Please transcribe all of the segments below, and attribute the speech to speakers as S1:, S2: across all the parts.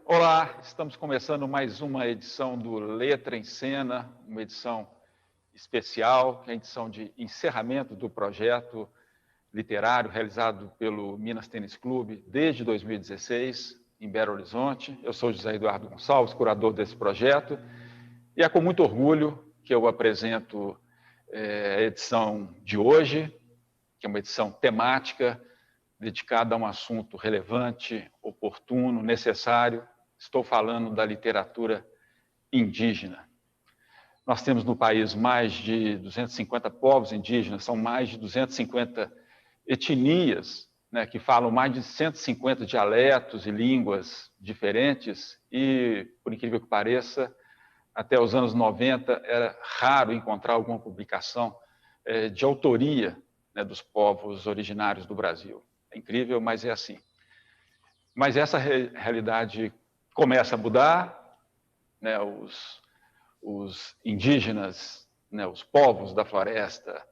S1: Olá, estamos começando mais uma edição do Letra em Cena, uma edição especial, que é a edição de encerramento do projeto literário realizado pelo Minas Tênis Clube desde 2016, em Belo Horizonte. Eu sou José Eduardo Gonçalves, curador desse projeto, e é com muito orgulho que eu apresento a edição de hoje, que é uma edição temática, dedicada a um assunto relevante, oportuno, necessário. Estou falando da literatura indígena. Nós temos no país mais de 250 povos indígenas, são mais de 250 etnias, né, que falam mais de 150 dialetos e línguas diferentes, e, por incrível que pareça, até os anos 90 era raro encontrar alguma publicação de autoria, né, dos povos originários do Brasil. É incrível, mas é assim. Mas essa realidade começa a mudar, né? Os indígenas, né, os povos da floresta,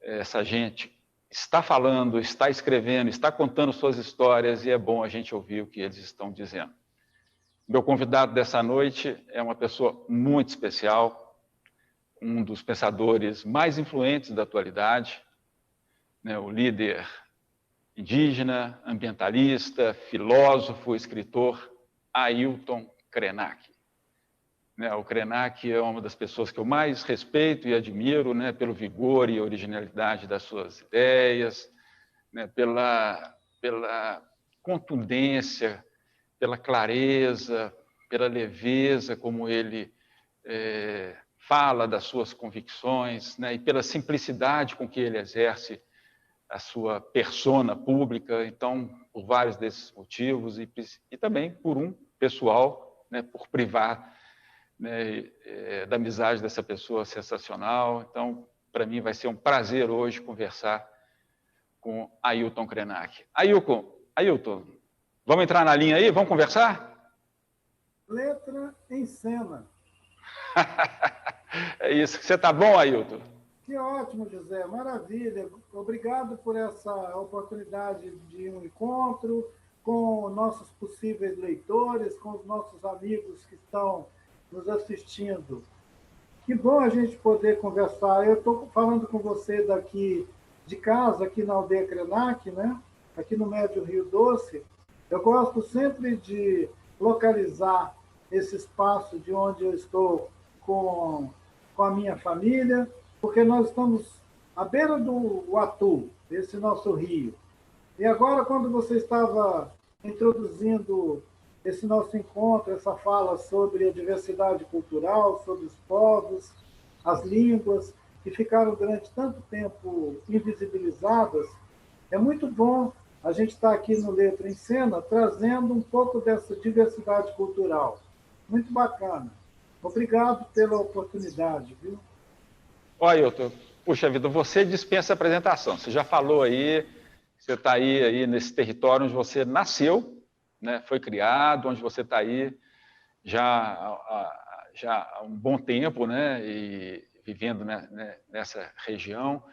S1: essa gente está falando, está escrevendo, está contando suas histórias, e é bom a gente ouvir o que eles estão dizendo. Meu convidado dessa noite é uma pessoa muito especial, um dos pensadores mais influentes da atualidade, né, o líder indígena, ambientalista, filósofo, escritor, Ailton Krenak. O Krenak é uma das pessoas que eu mais respeito e admiro, né, pelo vigor e originalidade das suas ideias, né, pela contundência, pela clareza, pela leveza como ele fala das suas convicções, né, e pela simplicidade com que ele exerce a sua persona pública. Então, por vários desses motivos, e também por um pessoal, né, por privar, né, da amizade dessa pessoa sensacional. Então, para mim, vai ser um prazer hoje conversar com Ailton Krenak. Ailton, vamos entrar na linha aí? Vamos conversar?
S2: Letra em Cena.
S1: É isso. Você está bom, Ailton?
S2: Que ótimo, José, maravilha. Obrigado por essa oportunidade de um encontro com nossos possíveis leitores, com os nossos amigos que estão nos assistindo. Que bom a gente poder conversar. Eu estou falando com você daqui de casa, aqui na aldeia Krenak, né? Aqui no Médio Rio Doce. Eu gosto sempre de localizar esse espaço de onde eu estou com a minha família, porque nós estamos à beira do Uatu, esse nosso rio. E agora, quando você estava introduzindo esse nosso encontro, essa fala sobre a diversidade cultural, sobre os povos, as línguas, que ficaram durante tanto tempo invisibilizadas, é muito bom a gente estar aqui no Letra em Cena trazendo um pouco dessa diversidade cultural. Muito bacana. Obrigado pela oportunidade, viu?
S1: Olha, Ailton, puxa vida, você dispensa apresentação. Você já falou aí, você está aí nesse território onde você nasceu, né, foi criado, onde você está aí já há um bom tempo, né, e vivendo, né, nessa região.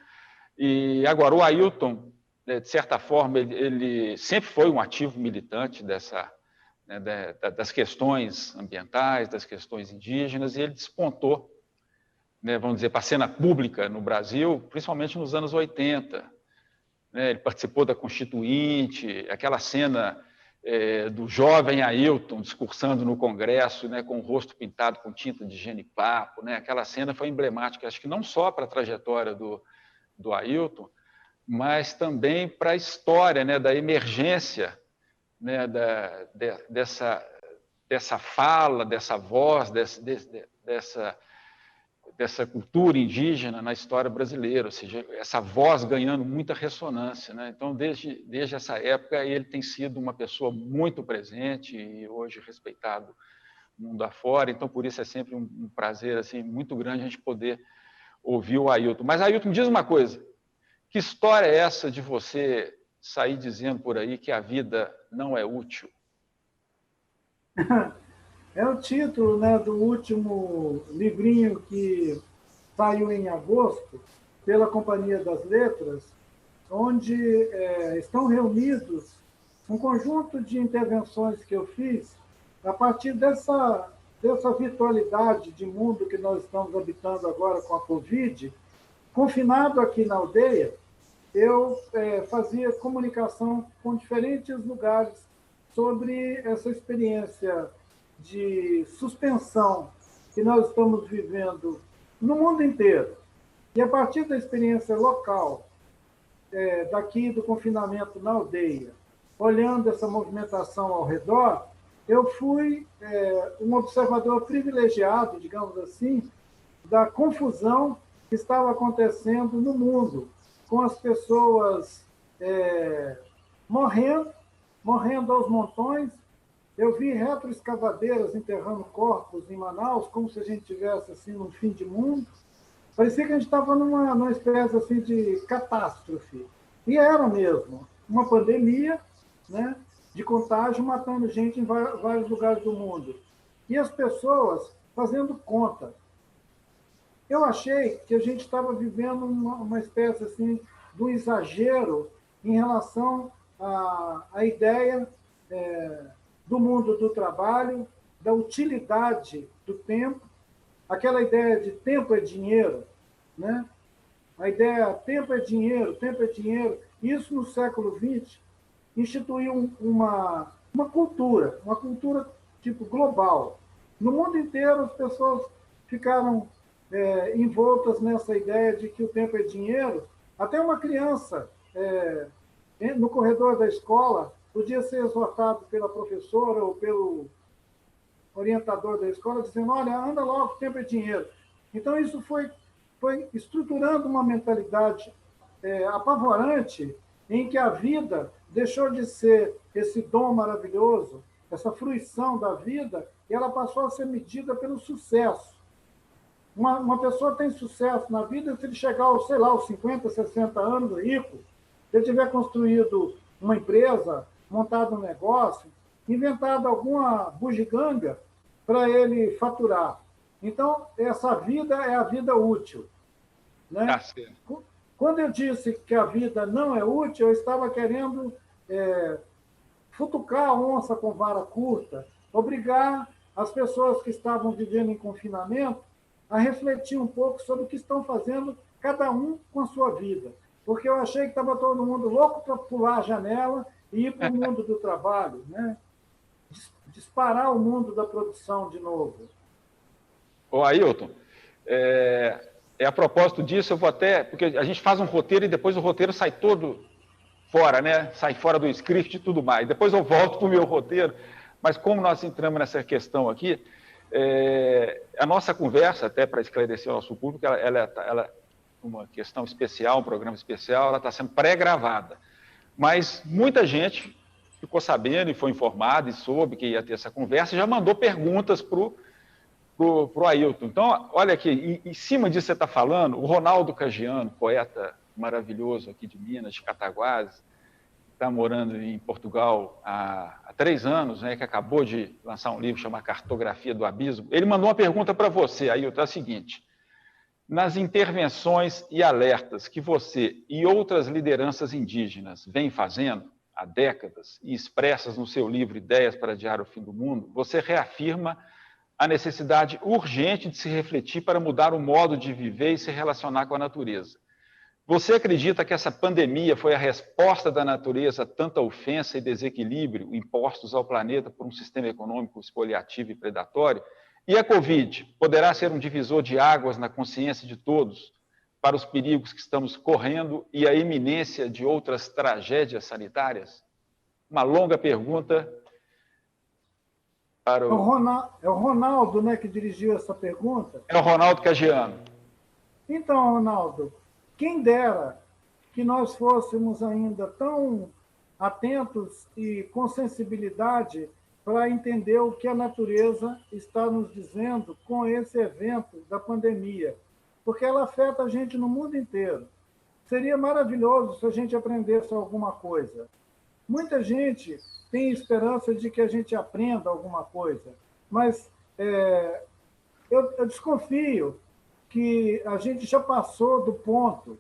S1: E agora, o Ailton, de certa forma, ele sempre foi um ativo militante né, das questões ambientais, das questões indígenas, e ele despontou, né, vamos dizer, para a cena pública no Brasil, principalmente nos anos 80. Né, ele participou da Constituinte, aquela cena do jovem Ailton discursando no Congresso, né, com o rosto pintado com tinta de genipapo, né, aquela cena foi emblemática, acho que não só para a trajetória do Ailton, mas também para a história, né, da emergência, né, dessa fala, dessa voz, dessa cultura indígena na história brasileira, ou seja, essa voz ganhando muita ressonância, né? Então, desde essa época, ele tem sido uma pessoa muito presente e hoje respeitado mundo afora. Então, por isso é sempre um prazer assim muito grande a gente poder ouvir o Ailton. Mas, Ailton, me diz uma coisa, que história é essa de você sair dizendo por aí que a vida não é útil?
S2: É o título, né, do último livrinho que saiu em agosto pela Companhia das Letras, onde estão reunidos um conjunto de intervenções que eu fiz a partir dessa virtualidade de mundo que nós estamos habitando agora com a Covid, confinado aqui na aldeia, eu fazia comunicação com diferentes lugares sobre essa experiência de suspensão que nós estamos vivendo no mundo inteiro. E a partir da experiência local, daqui do confinamento na aldeia, olhando essa movimentação ao redor, eu fui um observador privilegiado, digamos assim, da confusão que estava acontecendo no mundo, com as pessoas morrendo aos montões. Eu vi retroescavadeiras enterrando corpos em Manaus, como se a gente estivesse assim, num fim de mundo. Parecia que a gente estava numa espécie assim, de catástrofe. E era mesmo uma pandemia, né, de contágio, matando gente em vários lugares do mundo. E as pessoas fazendo conta. Eu achei que a gente estava vivendo uma espécie assim, de um exagero em relação à ideia do mundo do trabalho, da utilidade do tempo, aquela ideia de tempo é dinheiro, né? A ideia tempo é dinheiro, tempo é dinheiro. Isso, no século XX, instituiu uma cultura tipo global. No mundo inteiro, as pessoas ficaram envoltas nessa ideia de que o tempo é dinheiro. Até uma criança, no corredor da escola, podia ser exortado pela professora ou pelo orientador da escola, dizendo, olha, anda logo, o tempo é dinheiro. Então, isso foi estruturando uma mentalidade apavorante, em que a vida deixou de ser esse dom maravilhoso, essa fruição da vida, e ela passou a ser medida pelo sucesso. Uma pessoa tem sucesso na vida se ele chegar aos, sei lá, aos 50, 60 anos, rico, se ele tiver construído uma empresa, montado um negócio, inventado alguma bugiganga para ele faturar. Então, essa vida é a vida útil. Né? Quando eu disse que a vida não é útil, eu estava querendo futucar a onça com vara curta, obrigar as pessoas que estavam vivendo em confinamento a refletir um pouco sobre o que estão fazendo, cada um com a sua vida. Porque eu achei que estava todo mundo louco para pular a janela e ir para o mundo do trabalho, né? Disparar o mundo da produção de novo.
S1: Ô, Ailton, a propósito disso, eu vou até... Porque a gente faz um roteiro e depois o roteiro sai todo fora, né? Sai fora do script e tudo mais. Depois eu volto para o meu roteiro, mas como nós entramos nessa questão aqui, a nossa conversa, até para esclarecer ao nosso público, ela uma questão especial, um programa especial, ela está sendo pré-gravada. Mas muita gente ficou sabendo e foi informada e soube que ia ter essa conversa e já mandou perguntas para o Ailton. Então, olha aqui, em cima disso que você está falando, o Ronaldo Cagiano, poeta maravilhoso aqui de Minas, de Cataguases, está morando em Portugal há 3 anos, né, que acabou de lançar um livro chamado Cartografia do Abismo. Ele mandou uma pergunta para você, Ailton, é a seguinte: nas intervenções e alertas que você e outras lideranças indígenas vêm fazendo há décadas e expressas no seu livro Ideias para Adiar o Fim do Mundo, você reafirma a necessidade urgente de se refletir para mudar o modo de viver e se relacionar com a natureza. Você acredita que essa pandemia foi a resposta da natureza a tanta ofensa e desequilíbrio impostos ao planeta por um sistema econômico espoliativo e predatório? E a Covid poderá ser um divisor de águas na consciência de todos para os perigos que estamos correndo e a iminência de outras tragédias sanitárias? Uma longa pergunta para
S2: É o Ronaldo, né, que dirigiu essa pergunta?
S1: É o Ronaldo Cagiano.
S2: Então, Ronaldo, quem dera que nós fôssemos ainda tão atentos e com sensibilidade para entender o que a natureza está nos dizendo com esse evento da pandemia, porque ela afeta a gente no mundo inteiro. Seria maravilhoso se a gente aprendesse alguma coisa. Muita gente tem esperança de que a gente aprenda alguma coisa, mas eu desconfio que a gente já passou do ponto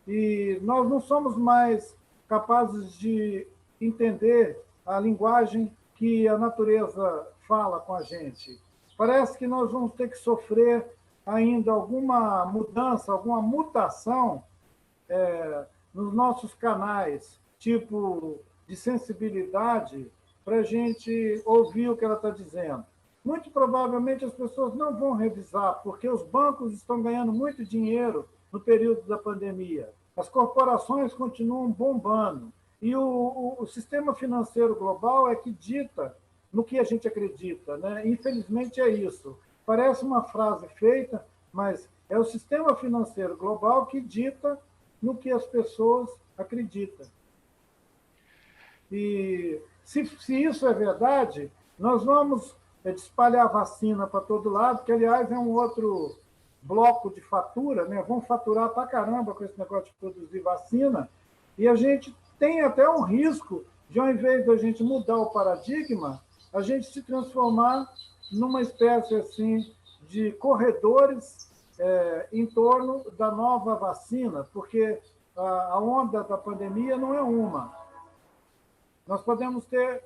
S2: e nós não somos mais capazes de entender a linguagem que a natureza fala com a gente. Parece que nós vamos ter que sofrer ainda alguma mudança, alguma mutação nos nossos canais, tipo de sensibilidade, para a gente ouvir o que ela está dizendo. Muito provavelmente as pessoas não vão revisar, porque os bancos estão ganhando muito dinheiro no período da pandemia. As corporações continuam bombando. E o sistema financeiro global é que dita no que a gente acredita, né? Infelizmente é isso. Parece uma frase feita, mas é o sistema financeiro global que dita no que as pessoas acreditam. E se isso é verdade, nós vamos espalhar vacina para todo lado, que, aliás, é um outro bloco de fatura, né? Vão faturar para caramba com esse negócio de produzir vacina, e a gente tem até um risco de, ao invés de a gente mudar o paradigma, a gente se transformar numa espécie assim de corredores em torno da nova vacina, porque a onda da pandemia não é uma. Nós podemos ter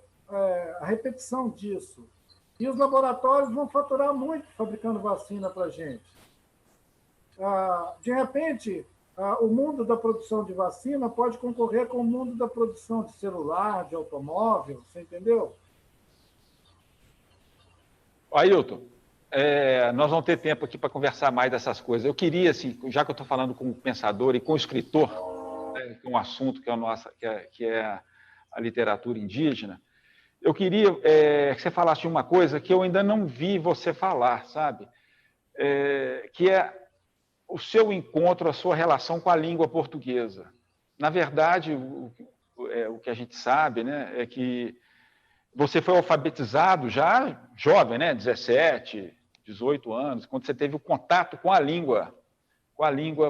S2: a repetição disso. E os laboratórios vão faturar muito fabricando vacina para a gente. De repente, o mundo da produção de vacina pode concorrer com o mundo da produção de celular, de automóvel, você entendeu?
S1: Ailton, nós vamos ter tempo aqui para conversar mais dessas coisas. Eu queria, assim, já que eu estou falando com o pensador e com o escritor, né, que é um assunto que é a literatura indígena, eu queria que você falasse de uma coisa que eu ainda não vi você falar, sabe? Que é o seu encontro, a sua relação com a língua portuguesa. Na verdade, o que a gente sabe, né, é que você foi alfabetizado já jovem, né, 17, 18 anos, quando você teve o contato com a língua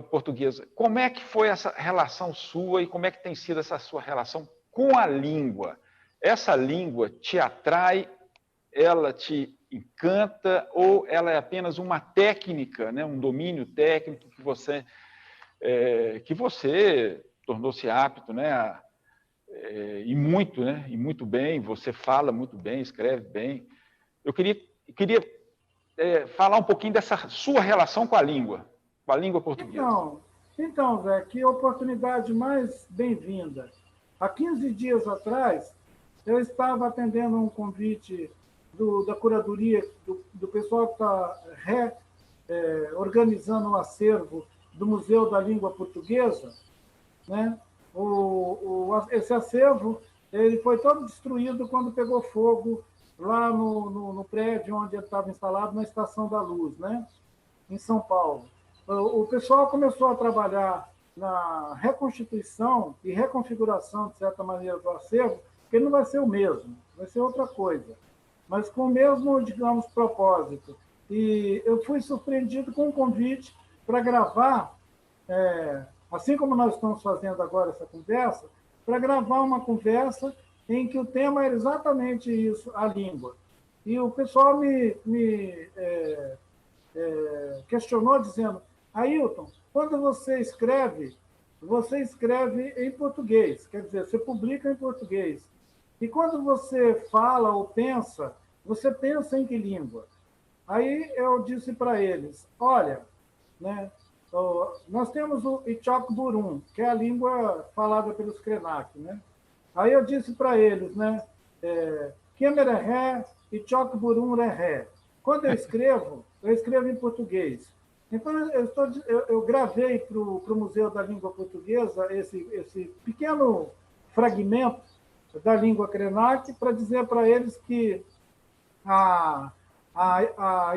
S1: portuguesa. Como é que foi essa relação sua e como é que tem sido essa sua relação com a língua? Essa língua te atrai, ela te encanta ou ela é apenas uma técnica, né, um domínio técnico que você tornou-se apto, né, e muito bem, você fala muito bem, escreve bem. Eu queria falar um pouquinho dessa sua relação com a língua portuguesa.
S2: Então, Zé, que oportunidade mais bem-vinda. Há 15 dias atrás, eu estava atendendo um convite da curadoria, do pessoal que está organizando o acervo do Museu da Língua Portuguesa, né? Esse acervo ele foi todo destruído quando pegou fogo lá no prédio onde ele estava instalado, na Estação da Luz, né? Em São Paulo. O pessoal começou a trabalhar na reconstituição e reconfiguração, de certa maneira, do acervo, que ele não vai ser o mesmo, vai ser outra coisa, mas com o mesmo, digamos, propósito. E eu fui surpreendido com um convite para gravar, assim como nós estamos fazendo agora essa conversa, para gravar uma conversa em que o tema era exatamente isso, a língua. E o pessoal me questionou, dizendo: Ailton, quando você escreve em português, quer dizer, você publica em português. E quando você fala ou pensa, você pensa em que língua? Aí eu disse para eles: olha, né, nós temos o Ichok Burum, que é a língua falada pelos Krenak, né? Aí eu disse para eles, né, Kemeré, Ichok Burum Ré. Quando eu escrevo em português. Então, eu gravei para o Museu da Língua Portuguesa esse pequeno fragmento da língua Krenak para dizer para eles que a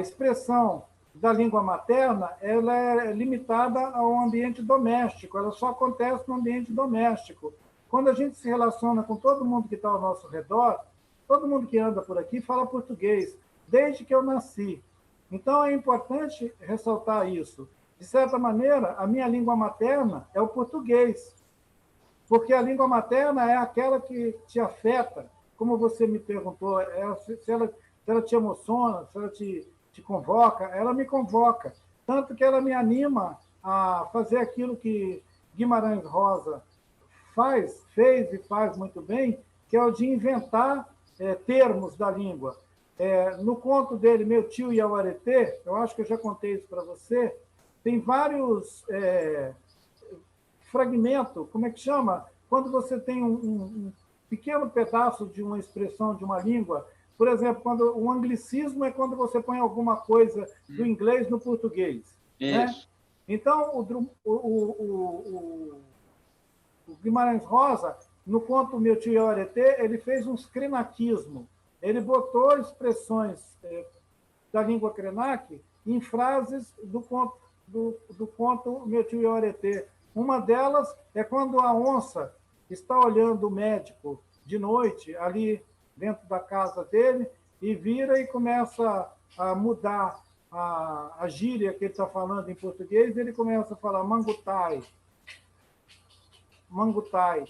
S2: expressão da língua materna ela é limitada ao ambiente doméstico, ela só acontece no ambiente doméstico. Quando a gente se relaciona com todo mundo que está ao nosso redor, todo mundo que anda por aqui fala português, desde que eu nasci. Então, é importante ressaltar isso. De certa maneira, a minha língua materna é o português, porque a língua materna é aquela que te afeta, como você me perguntou, se ela te emociona, se ela te convoca, ela me convoca. Tanto que ela me anima a fazer aquilo que Guimarães Rosa fez e faz muito bem, que é o de inventar termos da língua. No conto dele, Meu Tio e Auareté, eu acho que eu já contei isso para você, tem vários fragmentos, como é que chama? Quando você tem um pequeno pedaço de uma expressão de uma língua, por exemplo, quando o anglicismo é quando você põe alguma coisa do inglês no português, né?
S1: Isso.
S2: Então, o Guimarães Rosa, no conto Meu Tio e Auareté, ele fez um krenaquismo. Ele botou expressões da língua krenak em frases do conto Meu Tio e Auareté. Uma delas é quando a onça está olhando o médico de noite, ali dentro da casa dele, e vira e começa a mudar a gíria que ele está falando em português, ele começa a falar mangutai, mangutai.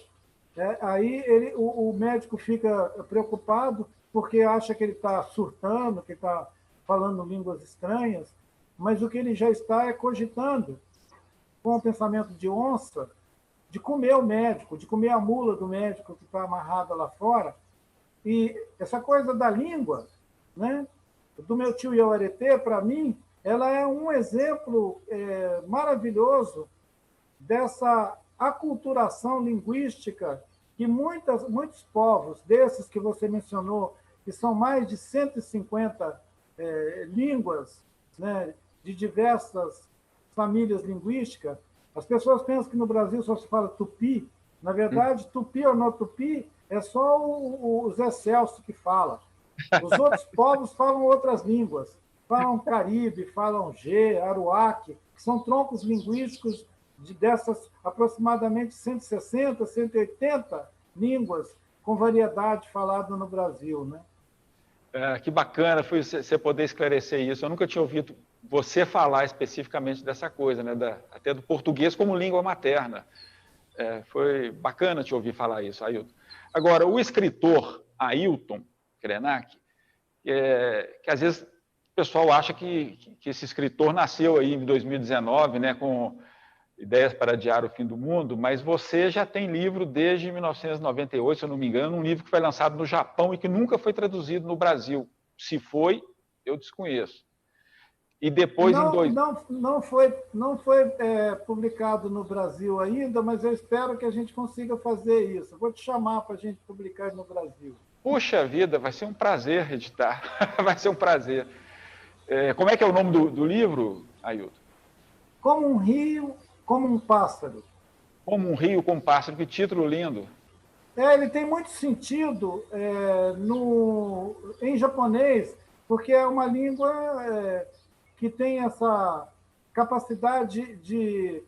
S2: Aí o médico fica preocupado porque acha que ele está surtando, que está falando línguas estranhas, mas o que ele já está é cogitando, com o pensamento de onça, de comer o médico, de comer a mula do médico que está amarrada lá fora. E essa coisa da língua, né, do Meu Tio e Auareté, para mim, ela é um exemplo maravilhoso dessa aculturação linguística que muitos povos, desses que você mencionou, que são mais de 150 línguas, né, de diversas famílias linguísticas, as pessoas pensam que no Brasil só se fala tupi. Na verdade, tupi ou não tupi é só o Zé Celso que fala. Os outros povos falam outras línguas. Falam Caribe, falam G, Aruaque, que são troncos linguísticos dessas aproximadamente 160, 180 línguas com variedade falada no Brasil, né?
S1: Que bacana foi você poder esclarecer isso. Eu nunca tinha ouvido você falar especificamente dessa coisa, né? Até do português como língua materna. Foi bacana te ouvir falar isso, Ailton. Agora, o escritor Ailton Krenak, que às vezes o pessoal acha que esse escritor nasceu aí em 2019, né, com Ideias para Adiar o Fim do Mundo, mas você já tem livro desde 1998, se eu não me engano, um livro que foi lançado no Japão e que nunca foi traduzido no Brasil. Se foi, eu desconheço. E depois
S2: não foi publicado no Brasil ainda, mas eu espero que a gente consiga fazer isso. Vou te chamar para a gente publicar no Brasil.
S1: Puxa vida, vai ser um prazer editar. Vai ser um prazer. Como é que é o nome do livro, Ailton?
S2: Como um rio, como um pássaro.
S1: Como um rio, como um pássaro. Que título lindo.
S2: Ele tem muito sentido em japonês, porque é uma língua que tem essa capacidade de,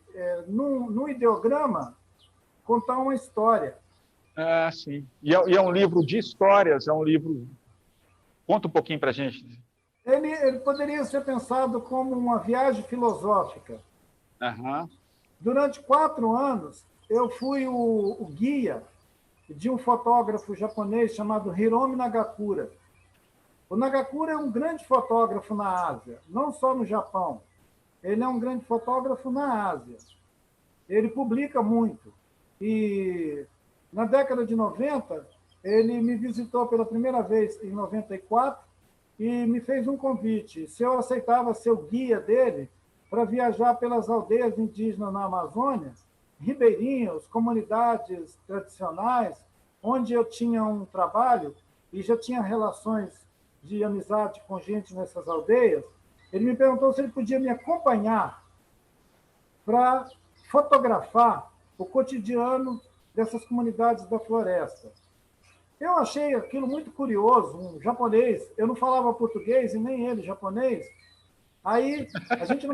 S2: num ideograma, contar uma história.
S1: Ah, sim. E é um livro de histórias, é um livro... Conta um pouquinho para a gente.
S2: Ele poderia ser pensado como uma viagem filosófica.
S1: Uhum.
S2: Durante 4 anos, eu fui o guia de um fotógrafo japonês chamado Hiromi Nagakura. O Nagakura é um grande fotógrafo na Ásia, não só no Japão. Ele é um grande fotógrafo na Ásia. Ele publica muito. E na década de 90, ele me visitou pela primeira vez em 94 e me fez um convite. Se eu aceitava ser o guia dele para viajar pelas aldeias indígenas na Amazônia, ribeirinhos, comunidades tradicionais, onde eu tinha um trabalho e já tinha relações de amizade com gente nessas aldeias, ele me perguntou se ele podia me acompanhar para fotografar o cotidiano dessas comunidades da floresta. Eu achei aquilo muito curioso, um japonês, eu não falava português e nem ele japonês, aí a gente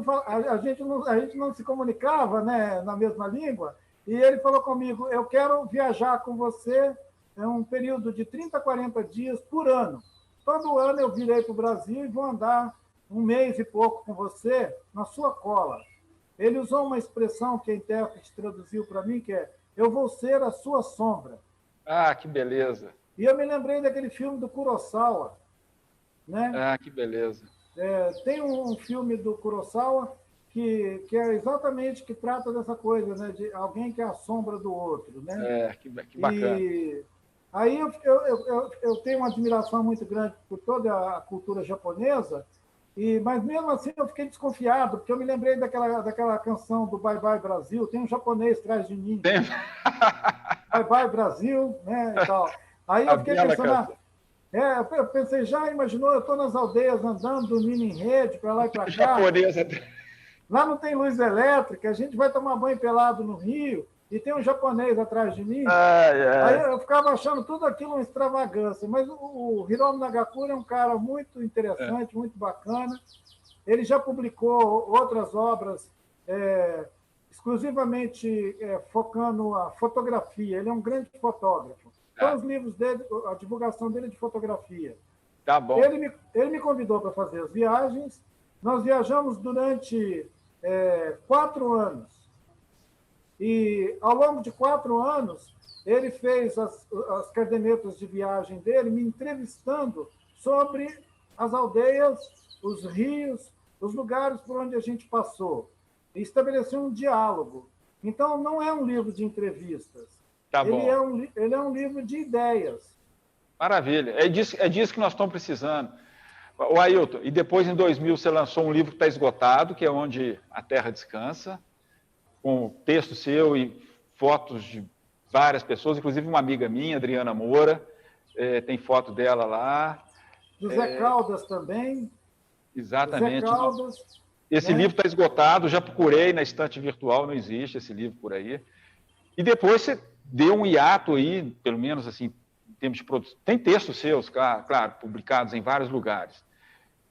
S2: não se comunicava, né, na mesma língua, e ele falou comigo, eu quero viajar com você um período de 30, 40 dias por ano. Todo ano eu virei para o Brasil e vou andar 1 mês e pouco com você na sua cola. Ele usou uma expressão que a intérprete traduziu para mim, que é, eu vou ser a sua sombra.
S1: Ah, que beleza.
S2: E eu me lembrei daquele filme do Kurosawa, né?
S1: Ah, que beleza.
S2: Tem um filme do Kurosawa que é exatamente que trata dessa coisa, né? De alguém que é a sombra do outro, né?
S1: Que bacana.
S2: Aí eu tenho uma admiração muito grande por toda a cultura japonesa, mas mesmo assim eu fiquei desconfiado, porque eu me lembrei daquela canção do Bye Bye Brasil, tem um japonês atrás de mim.
S1: Tem
S2: Bye Bye Brasil, né, e tal. Aí
S1: a
S2: eu fiquei
S1: bela
S2: pensando,
S1: canção
S2: eu pensei, já imaginou, eu estou nas aldeias andando, dormindo em rede, para lá e para cá.
S1: japonesa.
S2: Lá não tem luz elétrica, a gente vai tomar banho pelado no rio e tem um japonês atrás de mim.
S1: Ai,
S2: Aí
S1: ai.
S2: eu ficava achando tudo aquilo uma extravagância, mas o Hiromu Nagakura é um cara muito interessante, muito bacana. Ele já publicou outras obras exclusivamente focando a fotografia. Ele é um grande fotógrafo. Então, os livros dele, a divulgação dele é de fotografia.
S1: Tá bom.
S2: Ele me convidou para fazer as viagens. Nós viajamos durante 4 anos. E, ao longo de 4 anos, ele fez as cadernetas de viagem dele, me entrevistando sobre as aldeias, os rios, os lugares por onde a gente passou. E estabeleceu um diálogo. Então, não é um livro de entrevistas.
S1: Tá bom.
S2: Ele é um livro de ideias.
S1: Maravilha. É disso que nós estamos precisando. O Ailton, e depois, em 2000, você lançou um livro que está esgotado, que é Onde a Terra Descansa, com texto seu e fotos de várias pessoas, inclusive uma amiga minha, Adriana Moura, tem foto dela lá.
S2: José Caldas também.
S1: Exatamente.
S2: José Caldas,
S1: esse livro está esgotado, já procurei na estante virtual, não existe esse livro por aí. E depois você deu um hiato aí, pelo menos assim, em termos de produção. Tem textos seus, claro, publicados em vários lugares.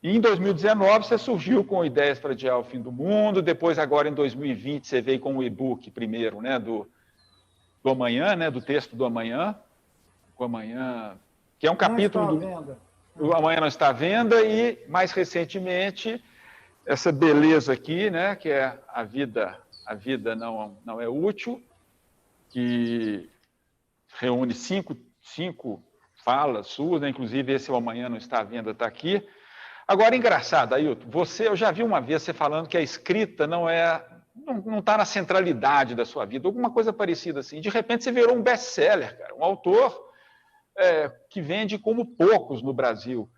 S1: E em 2019 você surgiu com Ideias para Adiar o Fim do Mundo, depois agora em 2020 você veio com o e-book primeiro, né, do Amanhã, né, do texto do Amanhã, o Amanhã, que é um capítulo do Amanhã Não Está à Venda, e mais recentemente essa beleza aqui, né, que é a vida não é útil, que reúne cinco falas suas, né, inclusive esse O Amanhã Não Está à Venda está aqui. Agora, engraçado, Ailton, eu já vi uma vez você falando que a escrita não está na centralidade da sua vida, alguma coisa parecida assim. De repente você virou um best-seller, cara, um autor que vende como poucos no Brasil.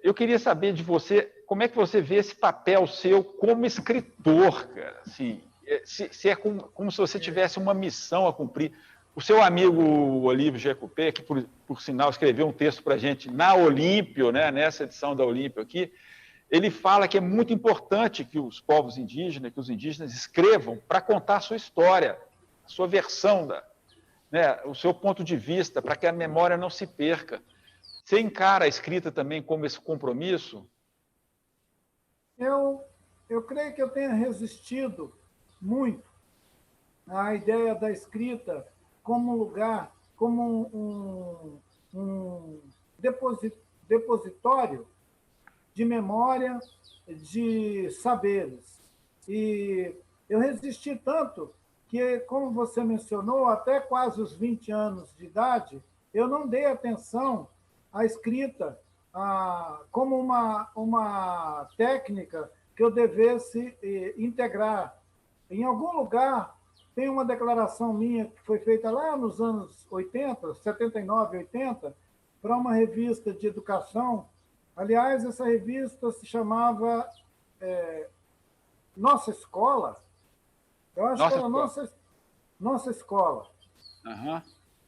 S1: Eu queria saber de você, como é que você vê esse papel seu como escritor, cara? Assim, se é como se você tivesse uma missão a cumprir. O seu amigo Olívio Jecupé, que por sinal escreveu um texto para a gente na Olímpio, né, nessa edição da Olímpio aqui, ele fala que é muito importante que os povos indígenas, que os indígenas escrevam para contar a sua história, a sua versão, né, o seu ponto de vista, para que a memória não se perca. Você encara a escrita também como esse compromisso?
S2: Eu creio que eu tenha resistido muito à ideia da escrita como um lugar, como um depositório de memória, de saberes. E eu resisti tanto que, como você mencionou, até quase os 20 anos de idade, eu não dei atenção à escrita como uma técnica que eu devesse integrar. Em algum lugar, tem uma declaração minha que foi feita lá nos anos 80, 79, 80, para uma revista de educação. Aliás, essa revista se chamava Nossa Escola. Eu acho que era Nossa Escola.
S1: Uhum.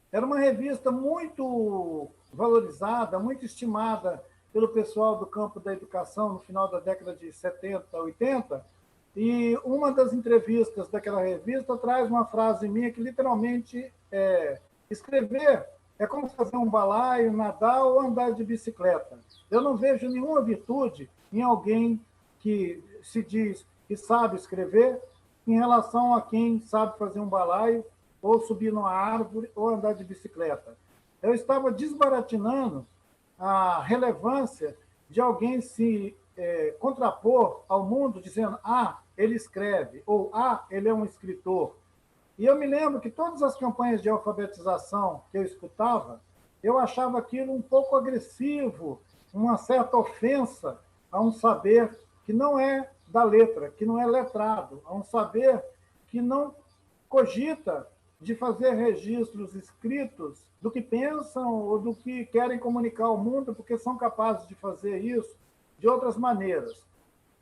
S2: Era uma revista muito valorizada, muito estimada pelo pessoal do campo da educação no final da década de 70, 80, e uma das entrevistas daquela revista traz uma frase minha que literalmente escrever é como fazer um balaio, nadar ou andar de bicicleta. Eu não vejo nenhuma virtude em alguém que se diz que sabe escrever em relação a quem sabe fazer um balaio ou subir numa árvore ou andar de bicicleta. Eu estava desbaratinando a relevância de alguém se contrapor ao mundo dizendo ele escreve, ou ele é um escritor. E eu me lembro que todas as campanhas de alfabetização que eu escutava, eu achava aquilo um pouco agressivo, uma certa ofensa a um saber que não é da letra, que não é letrado, a um saber que não cogita de fazer registros escritos do que pensam ou do que querem comunicar ao mundo, porque são capazes de fazer isso de outras maneiras.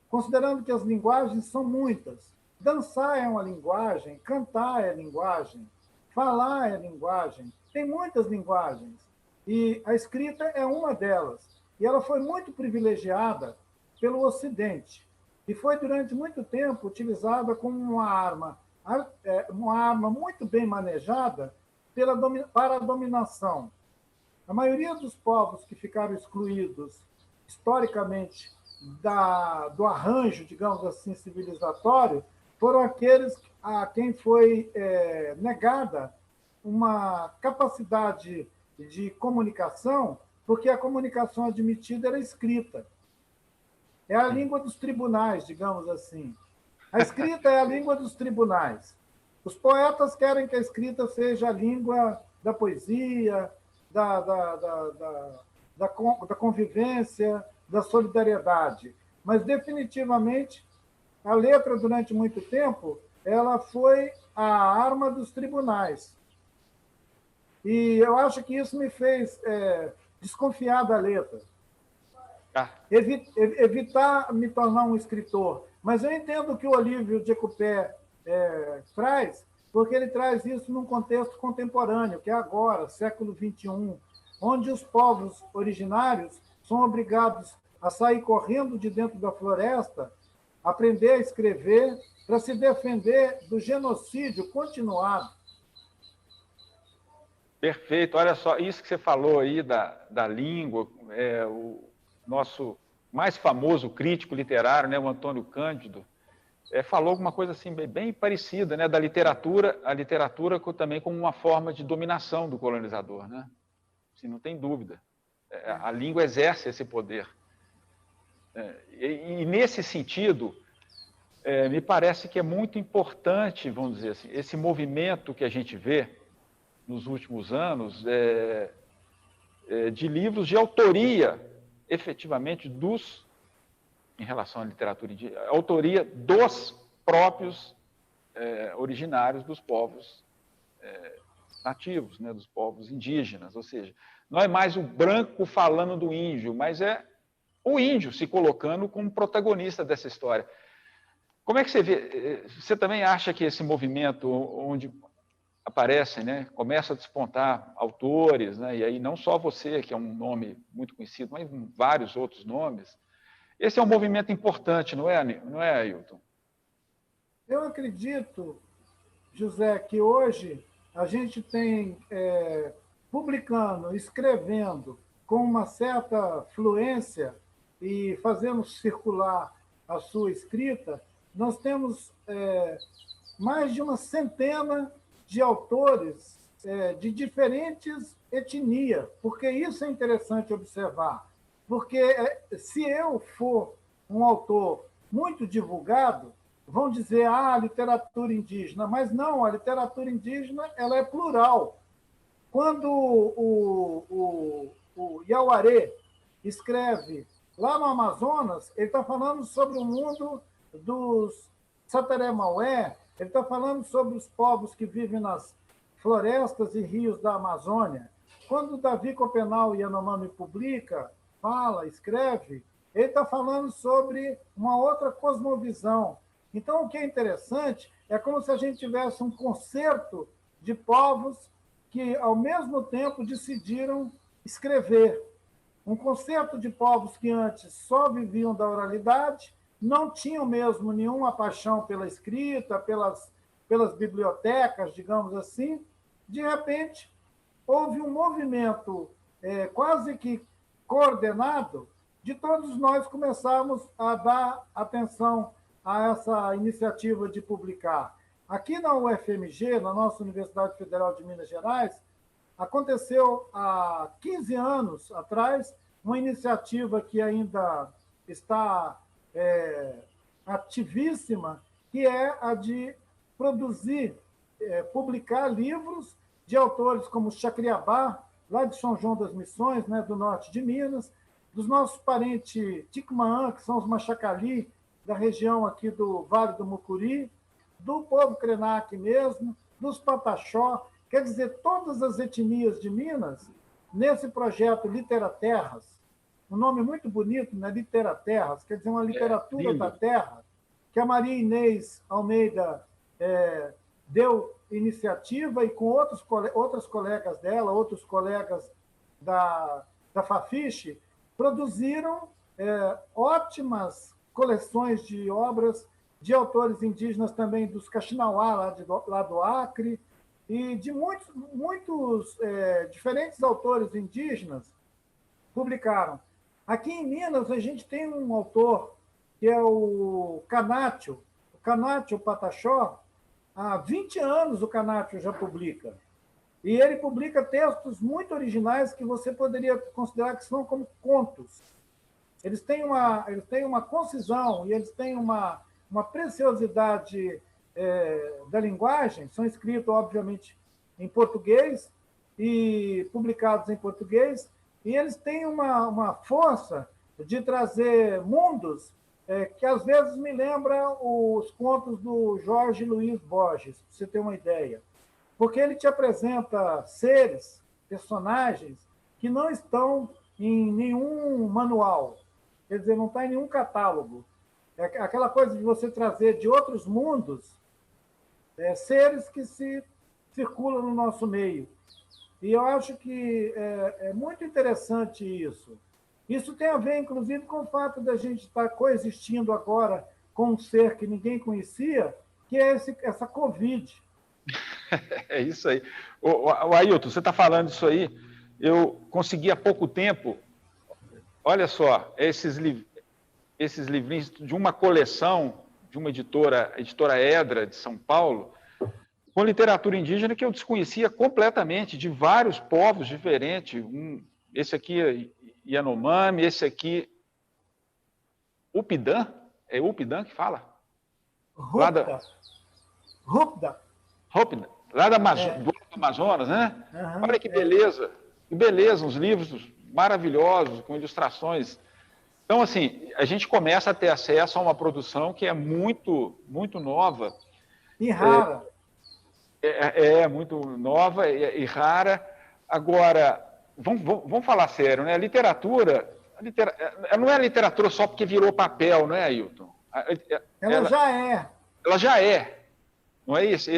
S2: Considerando que as linguagens são muitas. Dançar é uma linguagem, cantar é linguagem, falar é linguagem, tem muitas linguagens. E a escrita é uma delas. E ela foi muito privilegiada pelo Ocidente. E foi, durante muito tempo, utilizada como uma arma muito bem manejada para a dominação. A maioria dos povos que ficaram excluídos, historicamente, do arranjo, digamos assim, civilizatório, foram aqueles a quem foi negada uma capacidade de comunicação, porque a comunicação admitida era escrita. É a língua dos tribunais, digamos assim. A escrita é a língua dos tribunais. Os poetas querem que a escrita seja a língua da poesia, da convivência, da solidariedade. Mas, definitivamente, a letra, durante muito tempo, ela foi a arma dos tribunais. E eu acho que isso me fez desconfiar da letra. Evitar me tornar um escritor. Mas eu entendo o que o Olívio de Ecupé traz, porque ele traz isso num contexto contemporâneo, que é agora, século XXI, onde os povos originários são obrigados a sair correndo de dentro da floresta, aprender a escrever, para se defender do genocídio continuado.
S1: Perfeito. Olha só, isso que você falou aí da língua, o nosso mais famoso crítico literário, né, o Antônio Cândido, falou alguma coisa assim bem parecida, né, da literatura, a literatura também como uma forma de dominação do colonizador, né? Assim, não tem dúvida. A língua exerce esse poder. E nesse sentido, me parece que é muito importante, vamos dizer assim, esse movimento que a gente vê nos últimos anos de livros de autoria, efetivamente, em relação à literatura indígena, autoria dos próprios originários dos povos nativos, né, dos povos indígenas. Ou seja, não é mais o branco falando do índio, mas é o índio se colocando como protagonista dessa história. Como é que você vê? Você também acha que esse movimento onde aparecem, né, começa a despontar autores, né, e aí não só você, que é um nome muito conhecido, mas vários outros nomes, esse é um movimento importante, não é, Ailton?
S2: Eu acredito, José, que hoje a gente tem, publicando, escrevendo com uma certa fluência e fazendo circular a sua escrita, nós temos mais de uma centena de autores de diferentes etnias, porque isso é interessante observar. Porque se eu for um autor muito divulgado, vão dizer, literatura indígena, mas não, a literatura indígena ela é plural. Quando o Yauaré escreve lá no Amazonas, ele está falando sobre o mundo dos Sateré-Maué, ele está falando sobre os povos que vivem nas florestas e rios da Amazônia. Quando Davi Copenau Yanomami publica, fala, escreve, ele está falando sobre uma outra cosmovisão. Então, o que é interessante é como se a gente tivesse um concerto de povos que, ao mesmo tempo, decidiram escrever. Um concerto de povos que antes só viviam da oralidade, não tinham mesmo nenhuma paixão pela escrita, pelas bibliotecas, digamos assim. De repente, houve um movimento quase que coordenado de todos nós começarmos a dar atenção a essa iniciativa de publicar. Aqui na UFMG, na nossa Universidade Federal de Minas Gerais, aconteceu há 15 anos atrás uma iniciativa que ainda está ativíssima, que é a de produzir, publicar livros de autores como Chacriabá, lá de São João das Missões, né, do norte de Minas, dos nossos parentes Ticmaã, que são os Machacali, da região aqui do Vale do Mucuri, do povo Krenak mesmo, dos Pataxó, quer dizer, todas as etnias de Minas, nesse projeto Literaterras, um nome muito bonito, né? Literaterras, quer dizer, uma literatura da
S1: Lindo.
S2: terra, que a Maria Inês Almeida deu iniciativa e com outras colegas dela, outros colegas da Fafiche, produziram ótimas coleções de obras de autores indígenas também dos Caxinauá, lá do Acre, e de muitos diferentes autores indígenas publicaram. Aqui em Minas, a gente tem um autor que é o Canátio Pataxó. Há 20 anos o Canátio já publica. E ele publica textos muito originais que você poderia considerar que são como contos. Eles têm uma concisão e eles têm uma preciosidade da linguagem. São escritos, obviamente, em português e publicados em português, e eles têm uma força de trazer mundos que às vezes me lembra os contos do Jorge Luiz Borges, para você ter uma ideia. Porque ele te apresenta seres, personagens, que não estão em nenhum manual, quer dizer, não está em nenhum catálogo. É aquela coisa de você trazer de outros mundos seres que se circulam no nosso meio. E eu acho que é muito interessante isso. Isso tem a ver, inclusive, com o fato da gente estar coexistindo agora com um ser que ninguém conhecia, que é essa Covid.
S1: É isso aí. O Ailton, você está falando isso aí, eu consegui há pouco tempo, olha só, esses livrinhos de uma coleção de uma editora, a editora Edra, de São Paulo, com literatura indígena que eu desconhecia completamente, de vários povos diferentes. Esse aqui é Yanomami, esse aqui, Upidã, é Upidã que fala?
S2: Rupda. Rupda.
S1: Rupda, lá do Amazonas, né?
S2: Uhum,
S1: Olha que beleza, uns livros maravilhosos, com ilustrações. Então, assim, a gente começa a ter acesso a uma produção que é muito, muito nova.
S2: E rara.
S1: Muito nova e rara. Agora, vamos falar sério, né? A literatura não é literatura só porque virou papel, não é, Ailton?
S2: Ela já é.
S1: Ela já é. Não é isso?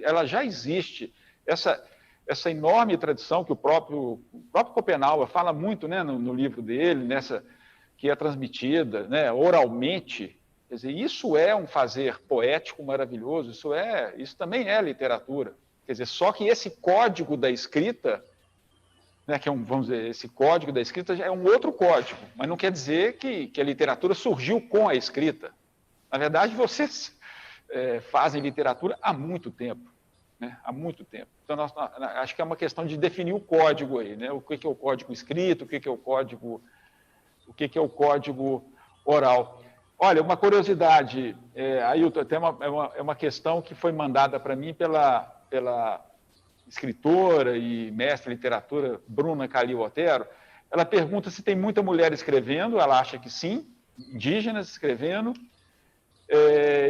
S1: Ela já existe. Essa enorme tradição que o próprio Schopenhauer fala muito, né, no livro dele, que é transmitida, né, oralmente. Quer dizer, isso é um fazer poético maravilhoso, isso também é literatura. Quer dizer, só que esse código da escrita, né, vamos dizer, esse código da escrita já é um outro código, mas não quer dizer que a literatura surgiu com a escrita. Na verdade, vocês fazem literatura há muito tempo. Né? Há muito tempo. Então, acho que é uma questão de definir o código aí, né? O que é o código escrito, o que é o código oral. Olha, uma curiosidade, Ailton, até uma questão que foi mandada para mim pela escritora e mestre de literatura Bruna Calil Otero. Ela pergunta se tem muita mulher escrevendo, ela acha que sim, indígenas escrevendo,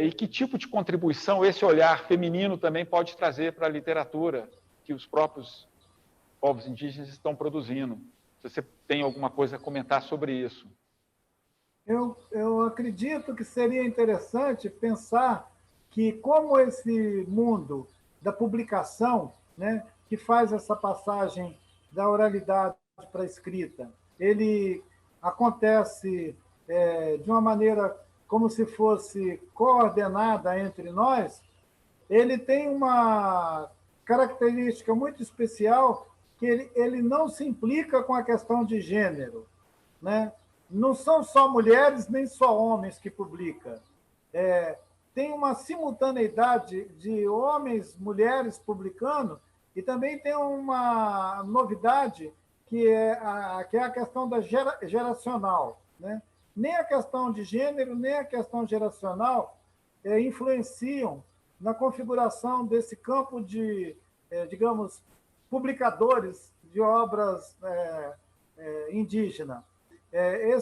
S1: e que tipo de contribuição esse olhar feminino também pode trazer para a literatura que os próprios povos indígenas estão produzindo. Se você tem alguma coisa a comentar sobre isso.
S2: Eu acredito que seria interessante pensar que, como esse mundo da publicação, né, que faz essa passagem da oralidade para a escrita, ele acontece de uma maneira como se fosse coordenada entre nós, ele tem uma característica muito especial, que ele não se implica com a questão de gênero, né? Não são só mulheres nem só homens que publicam. Tem uma simultaneidade de homens, mulheres publicando, e também tem uma novidade que é a questão da geracional, né? Nem a questão de gênero, nem a questão geracional influenciam na configuração desse campo de, digamos, publicadores de obras indígenas. Eu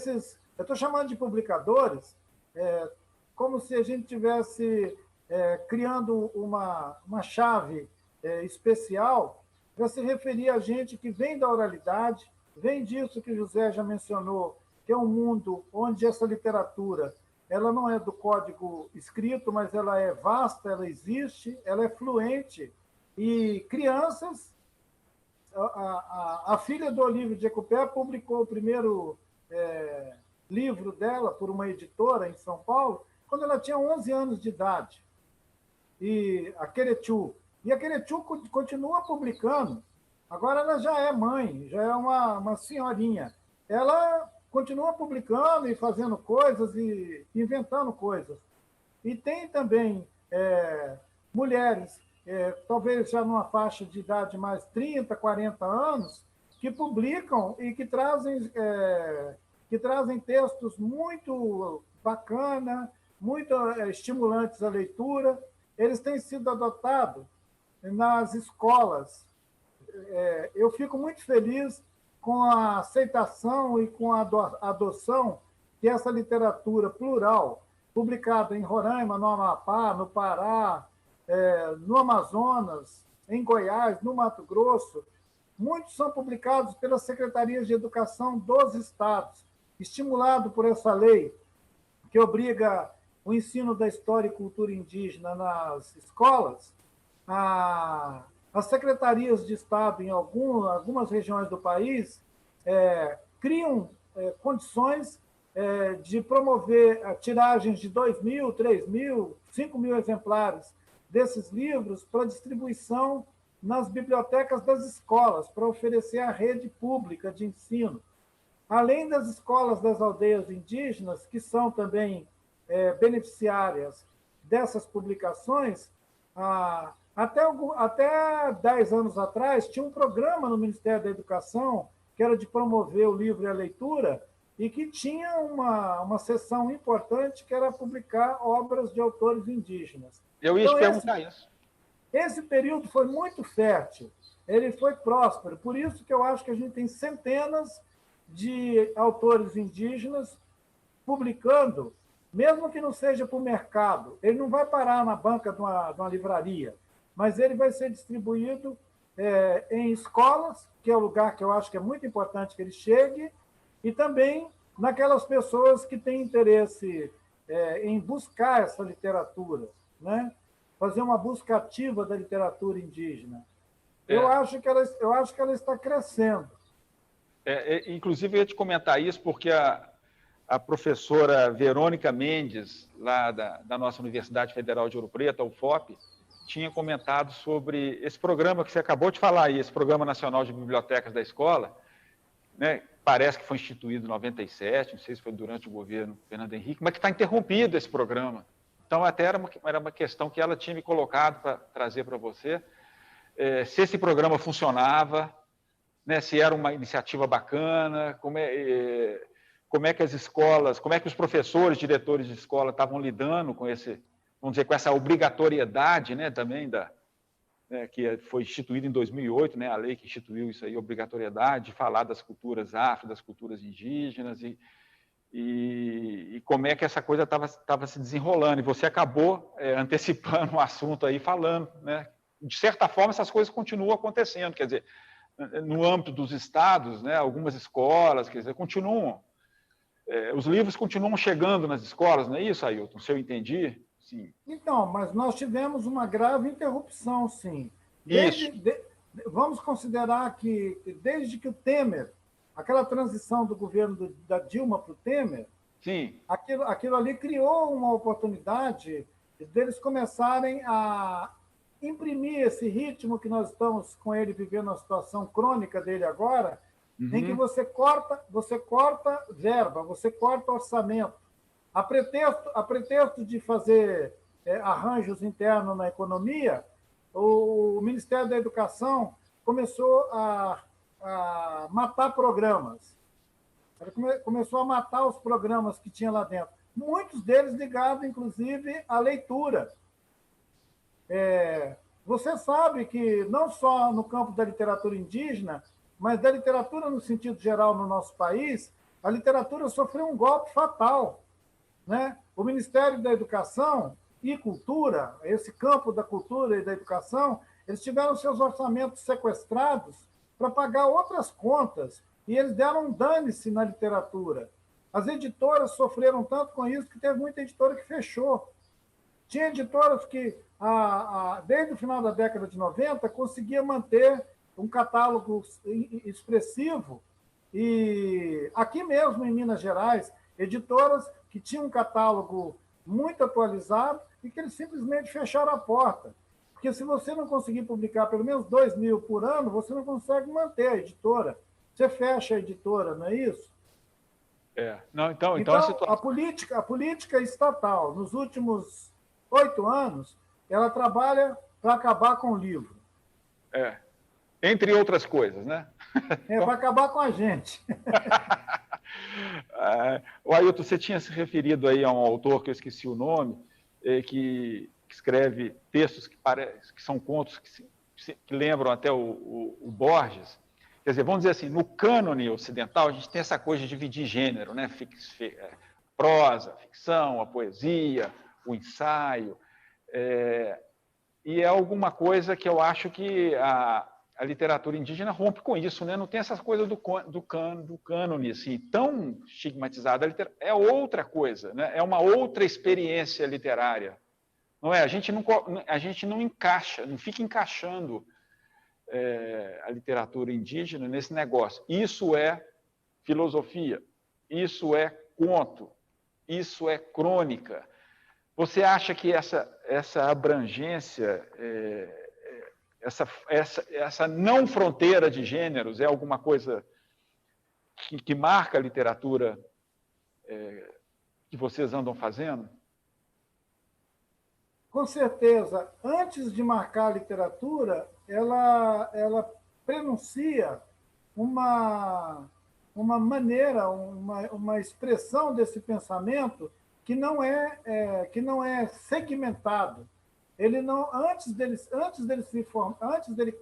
S2: estou chamando de publicadores como se a gente tivesse criando uma chave especial para se referir a gente que vem da oralidade, vem disso que o José já mencionou, que é um mundo onde essa literatura ela não é do código escrito, mas ela é vasta, ela existe, ela é fluente, e crianças... A filha do Olívio de Ecupé publicou o primeiro livro dela por uma editora em São Paulo, quando ela tinha 11 anos de idade. E a Querechu continua publicando. Agora ela já é mãe, já é uma senhorinha. Ela continua publicando e fazendo coisas e inventando coisas. E tem também mulheres, talvez já numa faixa de idade mais 30, 40 anos, que publicam e que trazem textos muito bacana, muito estimulantes à leitura. Eles têm sido adotados nas escolas. Eu fico muito feliz com a aceitação e com a adoção que essa literatura plural, publicada em Roraima, no Amapá, no Pará, no Amazonas, em Goiás, no Mato Grosso, muitos são publicados pelas secretarias de educação dos estados, estimulado por essa lei que obriga o ensino da história e cultura indígena nas escolas. As secretarias de Estado em algumas regiões do país criam condições de promover tiragens de 2.000, 3.000, 5.000 exemplares desses livros para distribuição nas bibliotecas das escolas, para oferecer à rede pública de ensino. Além das escolas das aldeias indígenas, que são também beneficiárias dessas publicações, até 10 anos atrás, tinha um programa no Ministério da Educação que era de promover o livro e a leitura e que tinha uma seção importante que era publicar obras de autores indígenas.
S1: Eu ia te perguntar isso.
S2: Esse período foi muito fértil, ele foi próspero, por isso que eu acho que a gente tem centenas de autores indígenas publicando, mesmo que não seja para o mercado. Ele não vai parar na banca de uma livraria, mas ele vai ser distribuído em escolas, que é o lugar que eu acho que é muito importante que ele chegue, e também naquelas pessoas que têm interesse em buscar essa literatura, né? Fazer uma busca ativa da literatura indígena. Eu acho que ela está crescendo.
S1: Inclusive, eu ia te comentar isso porque a professora Verônica Mendes, lá da nossa Universidade Federal de Ouro Preto, a UFOP, tinha comentado sobre esse programa que você acabou de falar aí, esse Programa Nacional de Bibliotecas da Escola, né? Parece que foi instituído em 97, não sei se foi durante o governo Fernando Henrique, mas que está interrompido esse programa. Então, até era uma questão que ela tinha me colocado para trazer para você, se esse programa funcionava, né, se era uma iniciativa bacana, como é que as escolas, como é que os professores, diretores de escola estavam lidando com com essa obrigatoriedade, né, também que foi instituída em 2008, né, a lei que instituiu isso aí, obrigatoriedade de falar das culturas afro, das culturas indígenas, e como é que essa coisa estava se desenrolando. E você acabou antecipando o assunto aí, falando, né? De certa forma, essas coisas continuam acontecendo, quer dizer, no âmbito dos estados, né, algumas escolas, quer dizer, continuam, os livros continuam chegando nas escolas, não é isso, Ailton? Se eu entendi? Sim.
S2: Então, mas nós tivemos uma grave interrupção, sim. Vamos considerar que, desde que o Temer, aquela transição do governo da Dilma para o Temer,
S1: sim,
S2: aquilo ali criou uma oportunidade deles começarem a imprimir esse ritmo que nós estamos com ele vivendo a situação crônica dele agora, em que você corta verba, você corta orçamento. A pretexto de fazer arranjos internos na economia, o Ministério da Educação começou a matar programas. Começou a matar os programas que tinha lá dentro. Muitos deles ligados, inclusive, à leitura. Você sabe que, não só no campo da literatura indígena, mas da literatura no sentido geral no nosso país, a literatura sofreu um golpe fatal, né? O Ministério da Educação e cultura, esse campo da cultura e da educação, eles tiveram seus orçamentos sequestrados para pagar outras contas, e eles deram um dane-se na literatura. As editoras sofreram tanto com isso que teve muita editora que fechou. Tinha editoras que, desde o final da década de 90, conseguia manter um catálogo expressivo. E aqui mesmo, em Minas Gerais, editoras que tinham um catálogo muito atualizado e que eles simplesmente fecharam a porta. Porque se você não conseguir publicar pelo menos 2.000 por ano, você não consegue manter a editora. Você fecha a editora, não é isso?
S1: Não, então
S2: a política estatal, nos últimos 8 anos, ela trabalha para acabar com o livro.
S1: Entre outras coisas, né?
S2: Para acabar com a gente.
S1: O Ailton, você tinha se referido aí a um autor que eu esqueci o nome, que escreve textos que são contos que lembram até o Borges. Quer dizer, vamos dizer assim, no cânone ocidental, a gente tem essa coisa de dividir gênero, né? Prosa, ficção, a poesia, o ensaio. E é alguma coisa que eu acho que a literatura indígena rompe com isso, né? Não tem essa coisa do cânone assim, tão estigmatizada. É outra coisa, né? É uma outra experiência literária. Não é? A gente não encaixa, não fica encaixando a literatura indígena nesse negócio. Isso é filosofia, isso é conto, isso é crônica. Você acha que essa abrangência, essa não fronteira de gêneros é alguma coisa que marca a literatura que vocês andam fazendo?
S2: Com certeza. Antes de marcar a literatura, ela prenuncia uma maneira, uma expressão desse pensamento que não é segmentado. Ele não, antes dele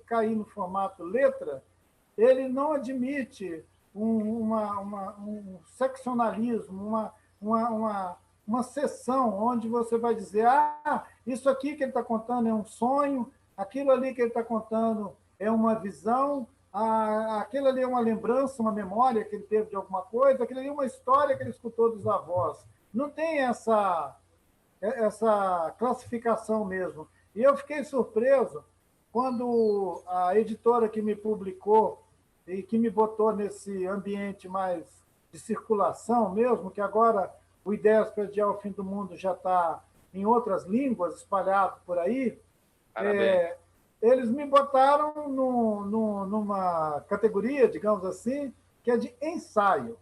S2: cair no formato letra, ele não admite um seccionalismo, uma seção onde você vai dizer, isso aqui que ele está contando é um sonho, aquilo ali que ele está contando é uma visão, aquilo ali é uma lembrança, uma memória que ele teve de alguma coisa, aquilo ali é uma história que ele escutou dos avós. Não tem essa classificação mesmo. E eu fiquei surpreso quando a editora que me publicou e que me botou nesse ambiente mais de circulação mesmo, que agora o Ideias para Adiar o Fim do Mundo já está em outras línguas, espalhado por aí, eles me botaram numa categoria, digamos assim, que é de ensaio.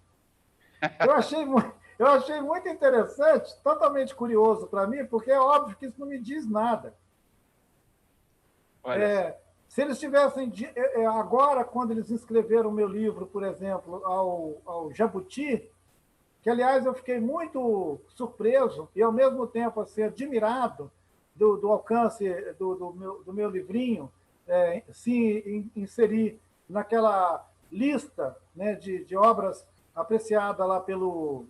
S2: Eu achei muito interessante, totalmente curioso para mim, porque é óbvio que isso não me diz nada. Se eles tivessem... Agora, quando eles inscreveram o meu livro, por exemplo, ao Jabuti, que, aliás, eu fiquei muito surpreso e, ao mesmo tempo, assim, admirado do alcance do meu livrinho, se inserir naquela lista, né, de obras apreciada lá pelo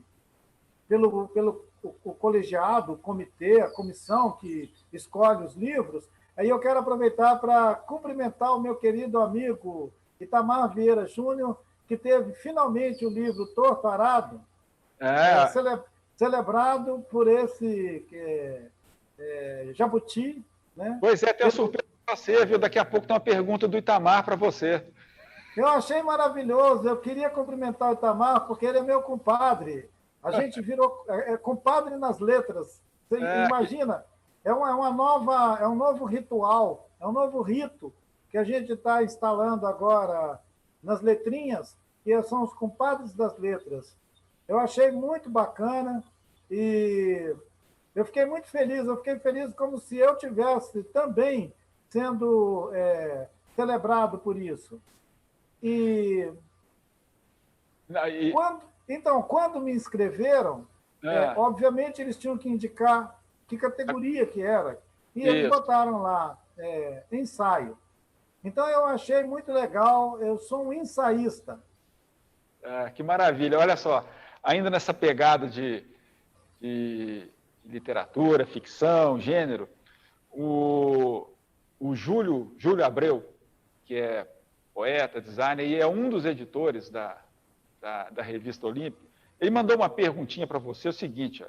S2: colegiado, o comitê, a comissão que escolhe os livros. Aí eu quero aproveitar para cumprimentar o meu querido amigo Itamar Vieira Júnior, que teve finalmente o livro Torto Arado, celebrado por esse Jabuti. Né?
S1: Pois é, tenho surpresa para você, viu? Daqui a pouco tem uma pergunta do Itamar para você.
S2: Eu achei maravilhoso, eu queria cumprimentar o Itamar, porque ele é meu compadre. A gente virou compadre nas letras. Você imagina? É um novo ritual, é um novo rito que a gente está instalando agora nas letrinhas, que são os compadres das letras. Eu achei muito bacana e eu fiquei muito feliz. Eu fiquei feliz como se eu tivesse também sendo celebrado por isso. Quando me inscreveram, obviamente eles tinham que indicar que categoria que era. E eles botaram lá, ensaio. Então eu achei muito legal, eu sou um ensaísta.
S1: Que maravilha, olha só, ainda nessa pegada de literatura, ficção, gênero. O Júlio Abreu, que é poeta, designer, e é um dos editores da revista Olímpia, ele mandou uma perguntinha para você, o seguinte, ó,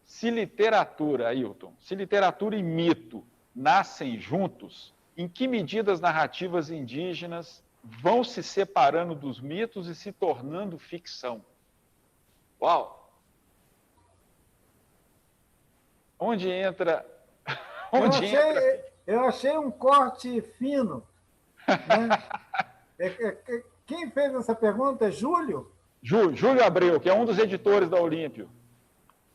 S1: se literatura, Ailton, se literatura e mito nascem juntos, em que medida as narrativas indígenas vão se separando dos mitos e se tornando ficção? Uau! Onde entra...
S2: Eu achei um corte fino. Né? Quem fez essa pergunta é Júlio?
S1: Júlio Abreu, que é um dos editores da Olímpio.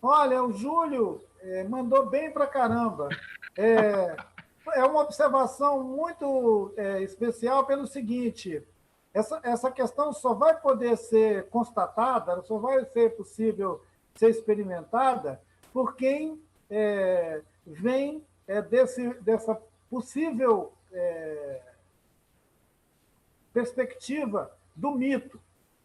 S2: Olha, o Júlio mandou bem pra caramba. É uma observação muito especial pelo seguinte, essa questão só vai poder ser constatada, só vai ser possível ser experimentada por quem vem dessa possível perspectiva do mito,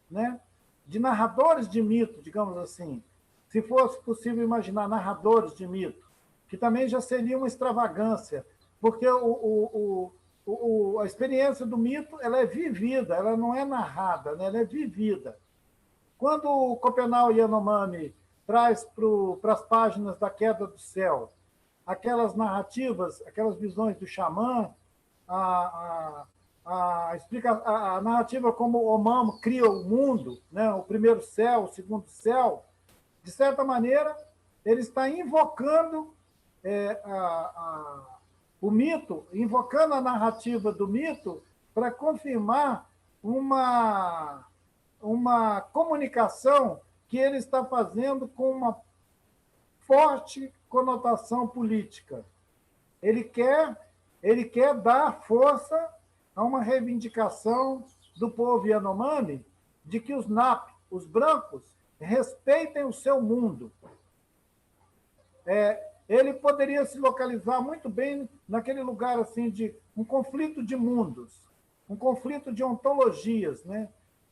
S2: né? De narradores de mito, digamos assim. Se fosse possível imaginar narradores de mito, que também já seria uma extravagância, porque a experiência do mito ela é vivida, ela não é narrada, né? Ela é vivida. Quando o Copenau Yanomami traz para as páginas da Queda do Céu aquelas narrativas, aquelas visões do xamã, a narrativa como o Omamo cria o mundo, né? O primeiro céu, o segundo céu, de certa maneira, ele está invocando o mito, invocando a narrativa do mito para confirmar uma comunicação que ele está fazendo com uma forte conotação política. Ele quer dar força a uma reivindicação do povo Yanomami de que os NAP, os brancos, respeitem o seu mundo. Ele poderia se localizar muito bem naquele lugar assim de um conflito de mundos, um conflito de ontologias, né?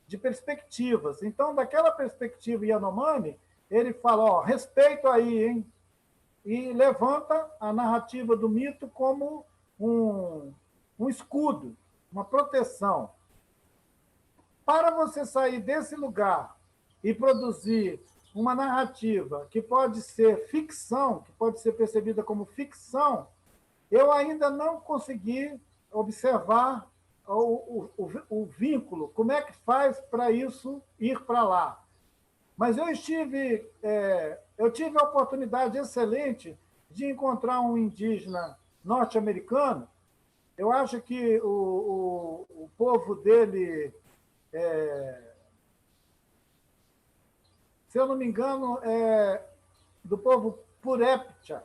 S2: De perspectivas. Então, daquela perspectiva Yanomami, ele fala, respeito aí, hein? E levanta a narrativa do mito como um escudo, uma proteção. Para você sair desse lugar e produzir uma narrativa que pode ser ficção, que pode ser percebida como ficção, eu ainda não consegui observar o vínculo, como é que faz para isso ir para lá. Mas eu tive a oportunidade excelente de encontrar um indígena norte-americano. Eu acho que o povo dele, se eu não me engano, é do povo Purépcha.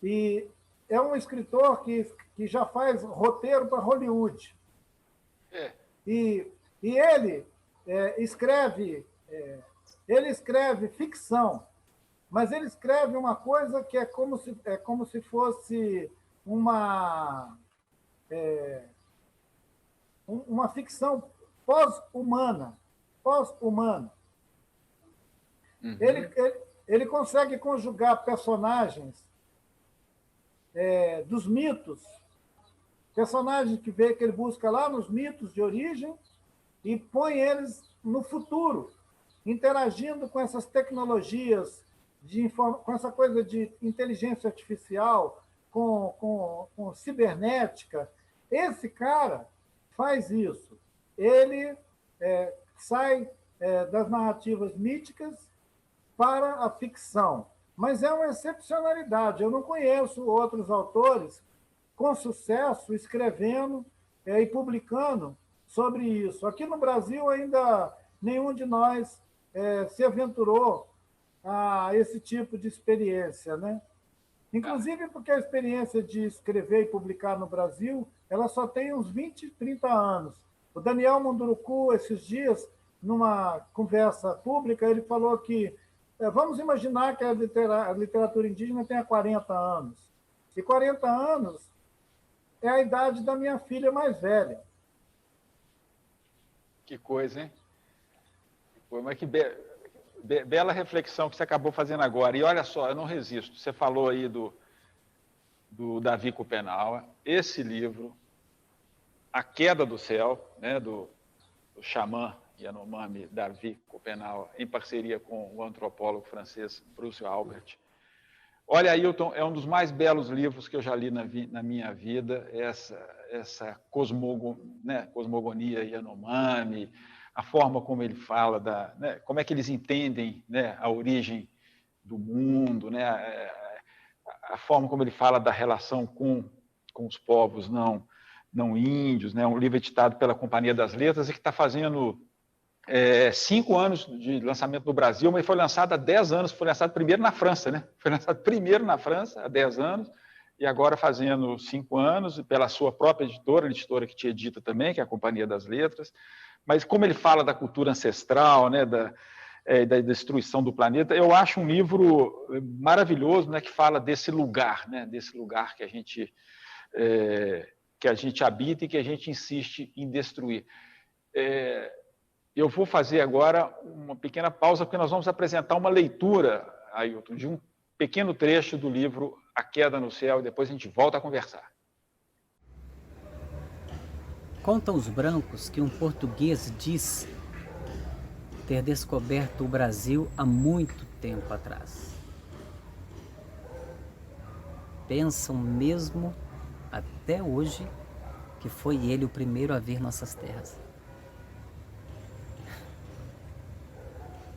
S2: E é um escritor que já faz roteiro para Hollywood. E ele escreve ficção, mas ele escreve uma coisa que é como se fosse uma ficção pós-humana. Uhum. Ele consegue conjugar personagens dos mitos, personagens que ele busca lá nos mitos de origem e põe eles no futuro, interagindo com essas tecnologias, com essa coisa de inteligência artificial, com cibernética. Esse cara faz isso. Ele sai das narrativas míticas para a ficção. Mas é uma excepcionalidade. Eu não conheço outros autores com sucesso escrevendo e publicando sobre isso. Aqui no Brasil, ainda nenhum de nós se aventurou a esse tipo de experiência, né? Inclusive porque a experiência de escrever e publicar no Brasil, ela só tem uns 20, 30 anos. O Daniel Munduruku, esses dias, numa conversa pública, ele falou que vamos imaginar que a literatura indígena tenha 40 anos. E 40 anos é a idade da minha filha mais velha.
S1: Que coisa, hein? Mas bela reflexão que você acabou fazendo agora. E olha só, eu não resisto. Você falou aí do Davi Copenhague. Esse livro, A Queda do Céu, né, do xamã Yanomami Davi Copenhague, em parceria com o antropólogo francês Bruce Albert. Olha, Ailton, é um dos mais belos livros que eu já li na minha vida, essa cosmogonia Yanomami, a forma como ele fala, como é que eles entendem, né, a origem do mundo, né, a forma como ele fala da relação com os povos não índios, né, um livro editado pela Companhia das Letras e que está fazendo 5 anos de lançamento no Brasil, mas foi lançado há 10 anos, foi lançado primeiro na França, né? Foi lançado primeiro na França, há 10 anos, e agora fazendo 5 anos, pela sua própria editora, a editora que te edita também, que é a Companhia das Letras. Mas como ele fala da cultura ancestral, né, da destruição do planeta, eu acho um livro maravilhoso, né, que fala desse lugar, né, que a gente habita e que a gente insiste em destruir. Eu vou fazer agora uma pequena pausa, porque nós vamos apresentar uma leitura, Ailton, de um pequeno trecho do livro A Queda no Céu, e depois a gente volta a conversar.
S3: Contam os brancos que um português diz ter descoberto o Brasil há muito tempo atrás. Pensam mesmo, até hoje, que foi ele o primeiro a vir nossas terras.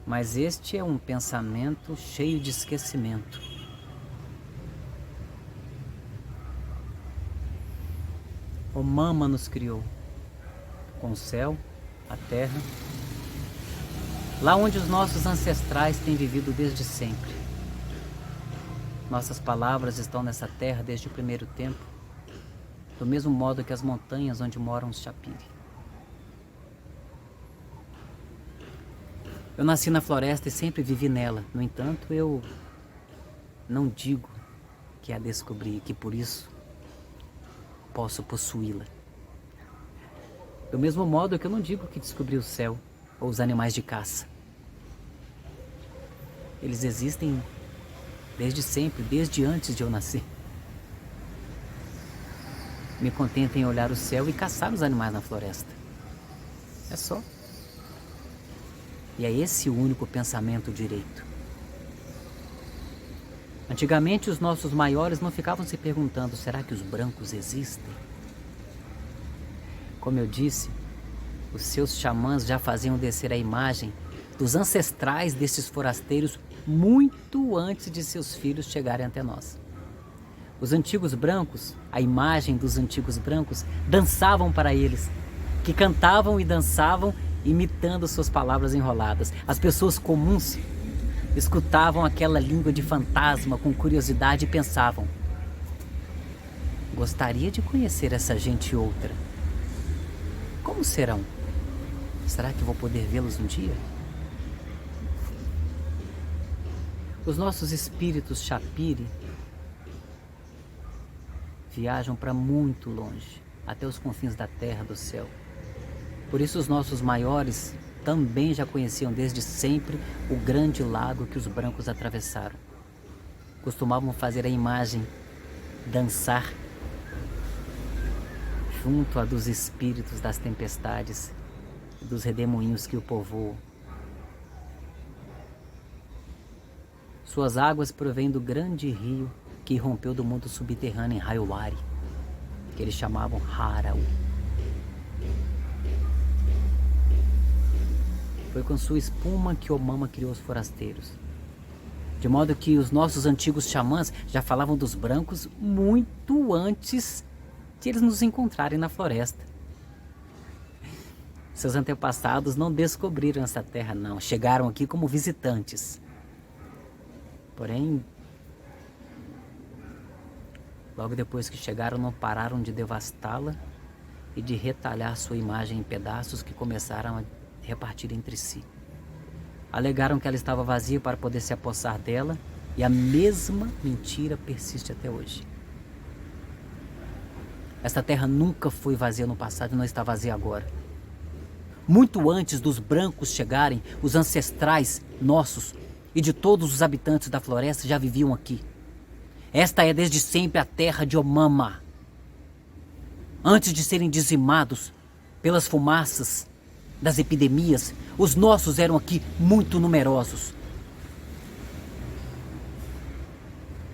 S3: Mas este é um pensamento cheio de esquecimento. O Mama nos criou, com o céu, a terra, lá onde os nossos ancestrais têm vivido desde sempre. Nossas palavras estão nessa terra desde o primeiro tempo, do mesmo modo que as montanhas onde moram os Chapiri. Eu nasci na floresta e sempre vivi nela. No entanto, eu não digo que a descobri, que por isso posso possuí-la. Do mesmo modo que eu não digo que descobri o céu ou os animais de caça. Eles existem desde sempre, desde antes de eu nascer. Me contento em olhar o céu e caçar os animais na floresta. É só. E é esse o único pensamento direito. Antigamente, os nossos maiores não ficavam se perguntando: será que os brancos existem? Como eu disse, os seus xamãs já faziam descer a imagem dos ancestrais desses forasteiros muito antes de seus filhos chegarem até nós. Os antigos brancos, a imagem dos antigos brancos, dançavam para eles, que cantavam e dançavam imitando suas palavras enroladas. As pessoas comuns escutavam aquela língua de fantasma com curiosidade e pensavam: gostaria de conhecer essa gente outra. Como serão? Será que vou poder vê-los um dia? Os nossos espíritos Chapiri viajam para muito longe, até os confins da terra, do céu. Por isso os nossos maiores também já conheciam desde sempre o grande lago que os brancos atravessaram. Costumavam fazer a imagem dançar junto à dos espíritos das tempestades e dos redemoinhos que o povoam. Suas águas provêm do grande rio que irrompeu do mundo subterrâneo em Raiuari, que eles chamavam Harau. Foi com sua espuma que Omama criou os forasteiros. De modo que os nossos antigos xamãs já falavam dos brancos muito antes de eles nos encontrarem na floresta. Seus antepassados não descobriram essa terra, não. Chegaram aqui como visitantes. Porém, logo depois que chegaram, não pararam de devastá-la e de retalhar sua imagem em pedaços que começaram a repartir entre si. Alegaram que ela estava vazia para poder se apossar dela, e a mesma mentira persiste até hoje. Esta terra nunca foi vazia no passado e não está vazia agora. Muito antes dos brancos chegarem, os ancestrais nossos e de todos os habitantes da floresta já viviam aqui. Esta é desde sempre a terra de Omama. Antes de serem dizimados pelas fumaças das epidemias, os nossos eram aqui muito numerosos.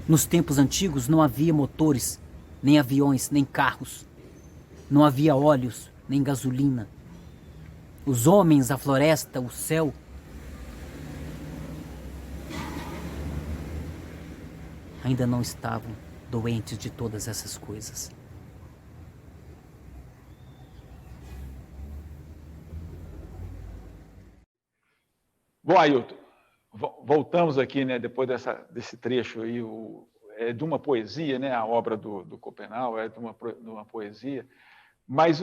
S3: Nos tempos antigos não havia motores, nem aviões, nem carros. Não havia óleos, nem gasolina. Os homens, a floresta, o céu, ainda não estavam doentes de todas essas coisas.
S1: Bom, Ailton, voltamos aqui, né, depois desse trecho aí, é de uma poesia, né, a obra do Copenau é de uma poesia, mas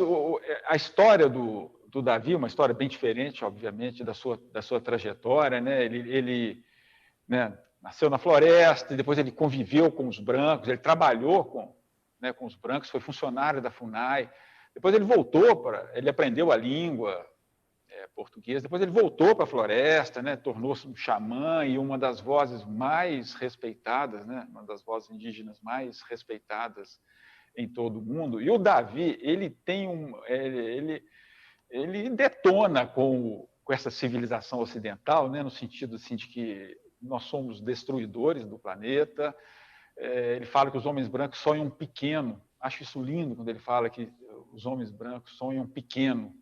S1: a história do Davi, uma história bem diferente, obviamente, da sua trajetória, né, ele né, nasceu na floresta, depois ele conviveu com os brancos, ele trabalhou com os brancos, foi funcionário da FUNAI, depois ele voltou ele aprendeu a língua portuguesa, depois ele voltou para a floresta, né, tornou-se um xamã e uma das vozes mais respeitadas, né, uma das vozes indígenas mais respeitadas em todo o mundo. E o Davi, ele detona com essa civilização ocidental, né, no sentido assim, de que nós somos destruidores do planeta. Ele fala que os homens brancos sonham pequeno. Acho isso lindo quando ele fala que os homens brancos sonham pequeno.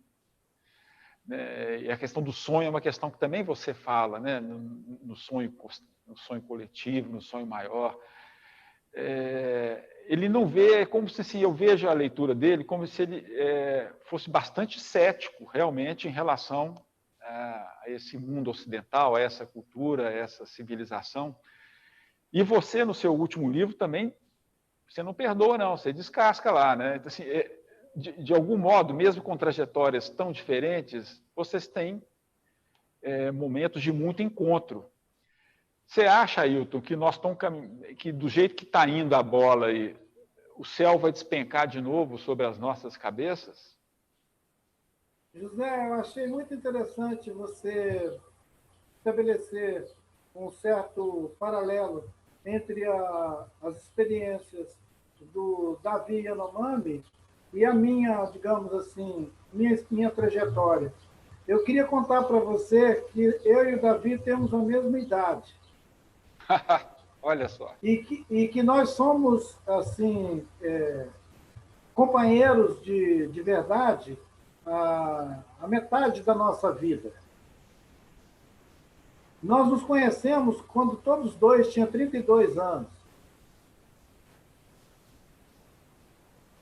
S1: E a questão do sonho é uma questão que também você fala, né, no sonho coletivo, no sonho maior. Ele não vê, como se eu vejo a leitura dele, como se ele fosse bastante cético, realmente, em relação a esse mundo ocidental, a essa cultura, a essa civilização. E você, no seu último livro, também, você não perdoa, não, você descasca lá, né? Então, assim, de algum modo, mesmo com trajetórias tão diferentes, vocês têm momentos de muito encontro. Você acha, Ailton, que nós estamos que do jeito que está indo a bola aí, o céu vai despencar de novo sobre as nossas cabeças?
S2: José, eu achei muito interessante você estabelecer um certo paralelo entre as experiências do Davi Yanomami e a minha, digamos assim, minha trajetória. Eu queria contar para você que eu e o Davi temos a mesma idade.
S1: Olha só.
S2: E que nós somos, assim, companheiros de verdade a metade da nossa vida. Nós nos conhecemos quando todos dois tinham 32 anos.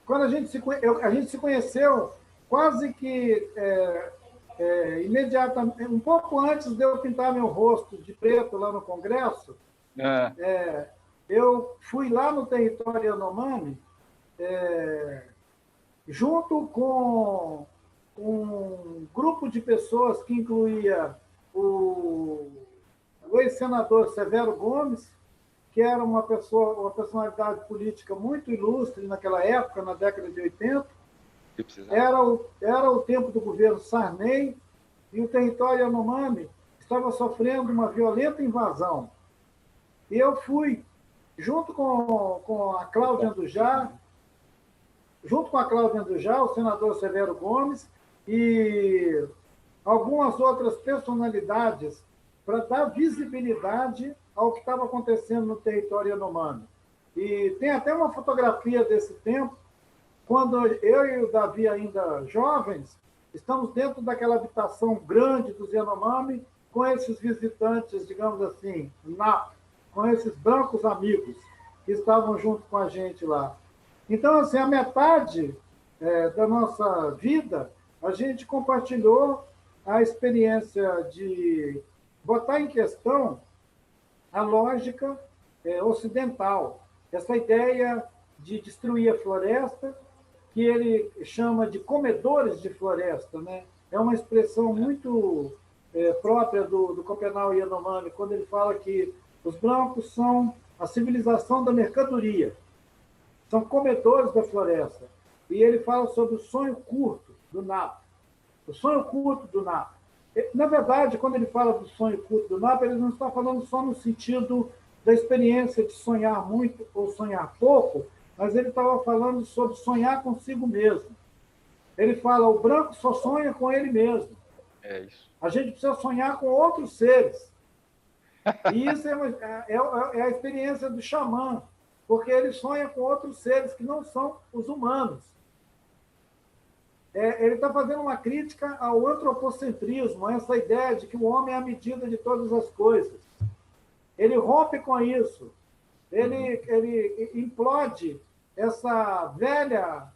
S2: Quando a gente se conheceu quase que imediatamente, um pouco antes de eu pintar meu rosto de preto lá no Congresso, eu fui lá no território Yanomami, junto com um grupo de pessoas que incluía o ex-senador Severo Gomes, que era uma personalidade política muito ilustre naquela época, na década de 80. Era o tempo do governo Sarney, e o território Yanomami estava sofrendo uma violenta invasão. E eu fui, junto com a Cláudia Andujá, o senador Severo Gomes e algumas outras personalidades, para dar visibilidade ao que estava acontecendo no território Yanomami. E tem até uma fotografia desse tempo, quando eu e o Davi, ainda jovens, estamos dentro daquela habitação grande dos Yanomami, com esses visitantes, digamos assim, com esses brancos amigos que estavam junto com a gente lá. Então, assim, a metade da nossa vida, a gente compartilhou a experiência de botar em questão a lógica ocidental, essa ideia de destruir a floresta, que ele chama de comedores de floresta, né? É uma expressão muito própria do Copenau Yanomami, quando ele fala que os brancos são a civilização da mercadoria, são comedores da floresta. E ele fala sobre o sonho curto do Napo. O sonho oculto do Napa. Na verdade, quando ele fala do sonho oculto do Napa, ele não está falando só no sentido da experiência de sonhar muito ou sonhar pouco, mas ele estava falando sobre sonhar consigo mesmo. Ele fala, o branco só sonha com ele mesmo.
S1: É isso.
S2: A gente precisa sonhar com outros seres. E isso é a experiência do xamã, porque ele sonha com outros seres que não são os humanos. Ele está fazendo uma crítica ao antropocentrismo, a essa ideia de que o homem é a medida de todas as coisas. Ele rompe com isso. Ele implode essa velha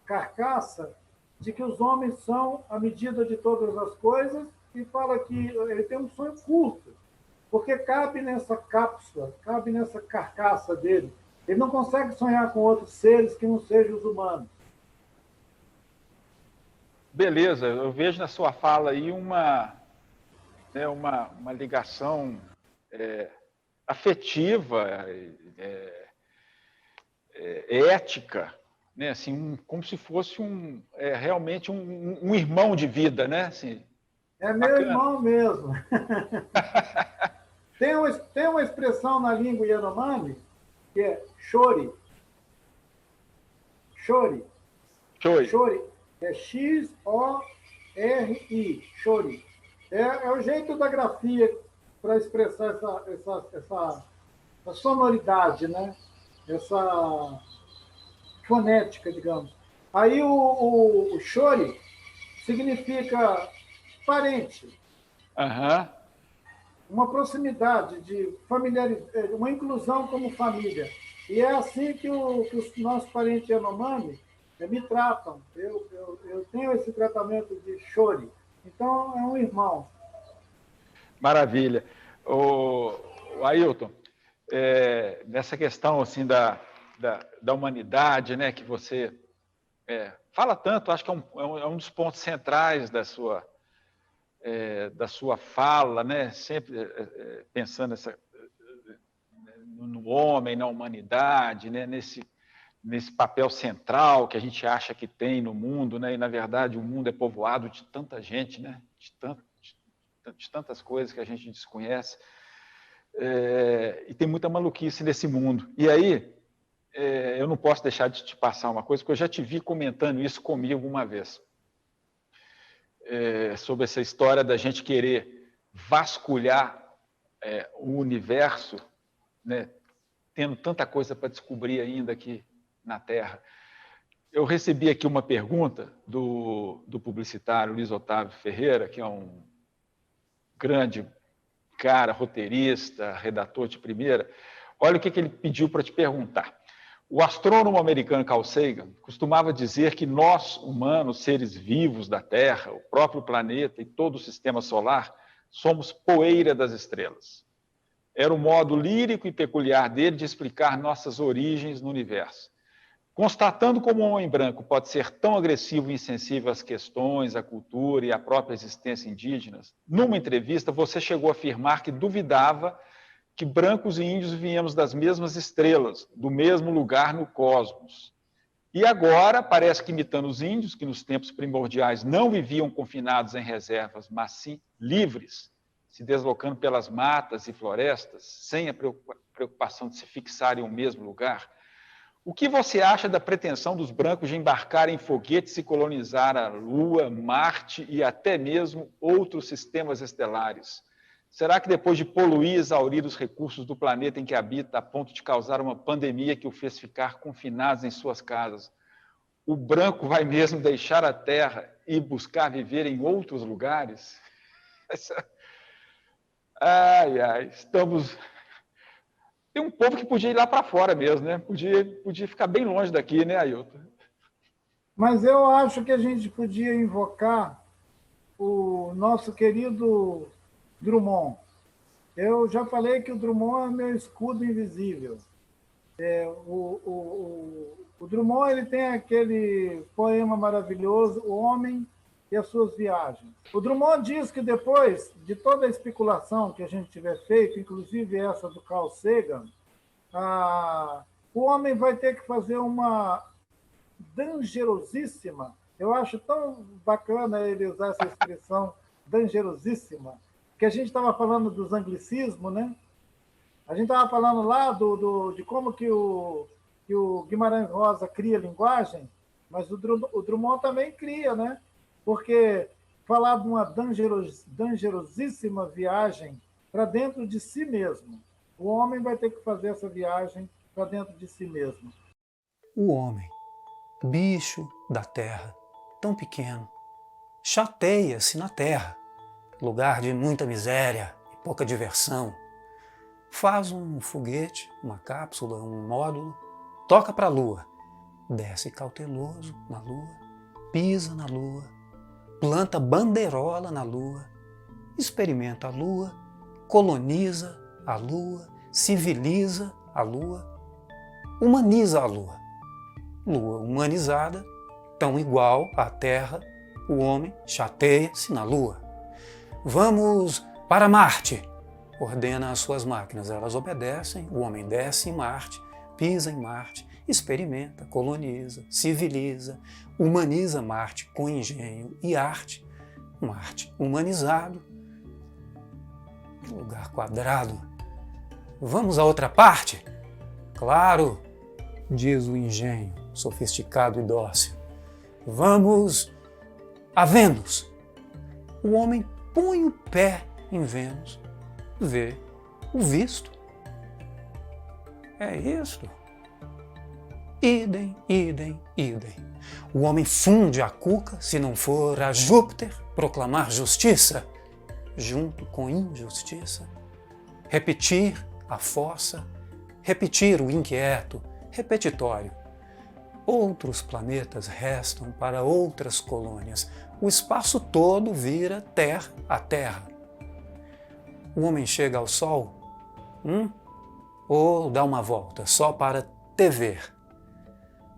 S2: carcaça de que os homens são a medida de todas as coisas e fala que ele tem um sonho curto, porque cabe nessa cápsula, cabe nessa carcaça dele. Ele não consegue sonhar com outros seres que não sejam os humanos.
S1: Beleza, eu vejo na sua fala aí uma ligação afetiva, ética, né? Assim, como se fosse realmente um irmão de vida, né? Assim,
S2: é meu bacana. Irmão mesmo. Tem uma expressão na língua Yanomami que é chori. Chori.
S1: Chori.
S2: Chori. É X-O-R-I. Chori. É o jeito da grafia para expressar essa sonoridade, né? Essa fonética, digamos. Aí o chori significa parente.
S1: Uhum.
S2: Uma proximidade, de familiaridade, uma inclusão como família. E é assim que os nossos parentes Yanomami me tratam. Eu tenho esse tratamento de chori. Então, é um irmão.
S1: Maravilha. O Ailton, nessa questão assim, da humanidade, né, que você fala tanto, acho que é um dos pontos centrais da sua fala, né, sempre pensando no homem, na humanidade, né, nesse papel central que a gente acha que tem no mundo, né, e, na verdade, o mundo é povoado de tanta gente, né, de tantas coisas que a gente desconhece, e tem muita maluquice nesse mundo. E aí, eu não posso deixar de te passar uma coisa, porque eu já te vi comentando isso comigo uma vez, sobre essa história da gente querer vasculhar o universo, né, tendo tanta coisa para descobrir ainda aqui na Terra. Eu recebi aqui uma pergunta do publicitário Luiz Otávio Ferreira, que é um grande cara, roteirista, redator de primeira. Olha o que ele pediu para te perguntar. O astrônomo americano Carl Sagan costumava dizer que nós, humanos, seres vivos da Terra, o próprio planeta e todo o sistema solar, somos poeira das estrelas. Era o modo lírico e peculiar dele de explicar nossas origens no universo. Constatando como um homem branco pode ser tão agressivo e insensível às questões, à cultura e à própria existência indígenas, numa entrevista você chegou a afirmar que duvidava que brancos e índios viemos das mesmas estrelas, do mesmo lugar no cosmos. E agora, parece que imitando os índios, que nos tempos primordiais não viviam confinados em reservas, mas sim livres, se deslocando pelas matas e florestas, sem a preocupação de se fixar em um mesmo lugar, o que você acha da pretensão dos brancos de embarcar em foguetes e colonizar a Lua, Marte e até mesmo outros sistemas estelares? Será que depois de poluir e exaurir os recursos do planeta em que habita, a ponto de causar uma pandemia que o fez ficar confinado em suas casas, o branco vai mesmo deixar a Terra e buscar viver em outros lugares? Estamos... Tem um povo que podia ir lá para fora mesmo, né? Podia ficar bem longe daqui, né, Ailton?
S2: Mas eu acho que a gente podia invocar o nosso querido Drummond. Eu já falei que o Drummond é meu escudo invisível. O Drummond ele tem aquele poema maravilhoso, O Homem e as Suas Viagens. O Drummond diz que depois de toda a especulação que a gente tiver feito, inclusive essa do Carl Sagan, o homem vai ter que fazer uma dangerosíssima Eu acho tão bacana ele usar essa expressão dangerosíssima, que a gente estava falando dos anglicismos, né? A gente estava falando lá de como que o Guimarães Rosa cria linguagem, mas o Drummond também cria, né? Porque falar de uma dangerosíssima viagem para dentro de si mesmo. O homem vai ter que fazer essa viagem para dentro de si mesmo.
S4: O homem, bicho da terra, tão pequeno, chateia-se na terra, lugar de muita miséria e pouca diversão. Faz um foguete, uma cápsula, um módulo, toca para a Lua, desce cauteloso na Lua, pisa na Lua, planta bandeirola na Lua, experimenta a Lua, coloniza a Lua, civiliza a Lua, humaniza a Lua. Lua humanizada, tão igual à Terra, o homem chateia-se na Lua. Vamos para Marte, ordena as suas máquinas, elas obedecem, o homem desce em Marte, pisa em Marte, experimenta, coloniza, civiliza, humaniza Marte com engenho e arte. Marte humanizado, lugar quadrado. Vamos a outra parte? Claro, diz o engenho, sofisticado e dócil. Vamos a Vênus. O homem põe o pé em Vênus, vê o visto. É isto. Idem, idem, idem. O homem funde a cuca, se não for a Júpiter proclamar justiça, junto com injustiça. Repetir a fossa, repetir o inquieto, repetitório. Outros planetas restam para outras colônias. O espaço todo vira terra a terra. O homem chega ao Sol, ou dá uma volta só para te ver.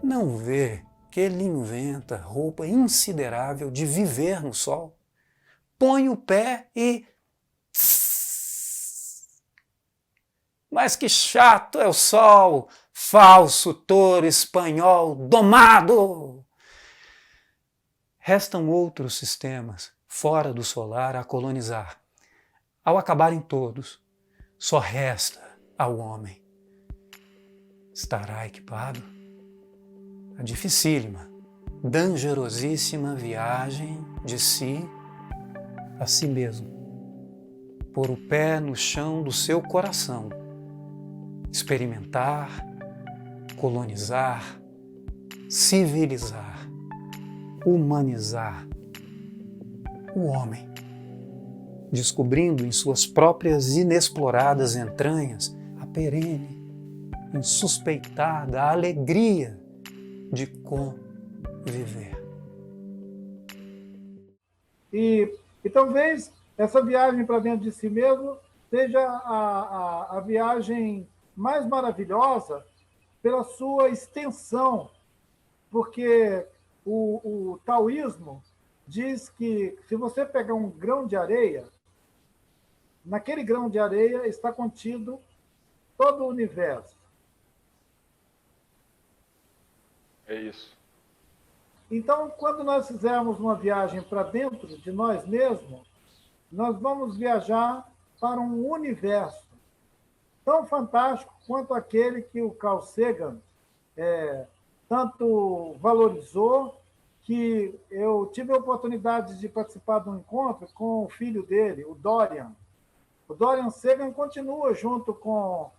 S4: Não vê que ele inventa roupa insiderável de viver no Sol. Põe o pé e... Mas que chato é o Sol, falso touro espanhol domado! Restam outros sistemas fora do solar a colonizar. Ao acabarem todos, só resta ao homem. Estará equipado? A dificílima, dangerosíssima viagem de si a si mesmo. Pôr o pé no chão do seu coração. Experimentar, colonizar, civilizar, humanizar o homem, descobrindo em suas próprias inexploradas entranhas a perene, insuspeitada alegria de conviver.
S2: E talvez essa viagem para dentro de si mesmo seja a viagem mais maravilhosa pela sua extensão, porque o taoísmo diz que se você pegar um grão de areia, naquele grão de areia está contido todo o universo.
S1: É isso.
S2: Então, quando nós fizermos uma viagem para dentro de nós mesmos, nós vamos viajar para um universo tão fantástico quanto aquele que o Carl Sagan tanto valorizou, que eu tive a oportunidade de participar de um encontro com o filho dele, o Dorian. O Dorian Sagan continua junto com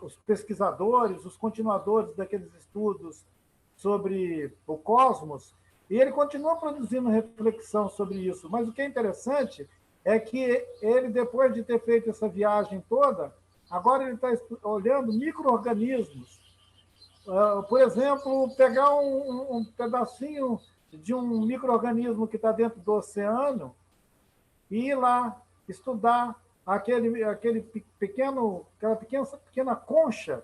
S2: os pesquisadores, os continuadores daqueles estudos sobre o cosmos, e ele continua produzindo reflexão sobre isso. Mas o que é interessante é que ele, depois de ter feito essa viagem toda, agora ele está olhando micro-organismos. Por exemplo, pegar um pedacinho de um micro-organismo que está dentro do oceano e ir lá estudar aquela pequena concha,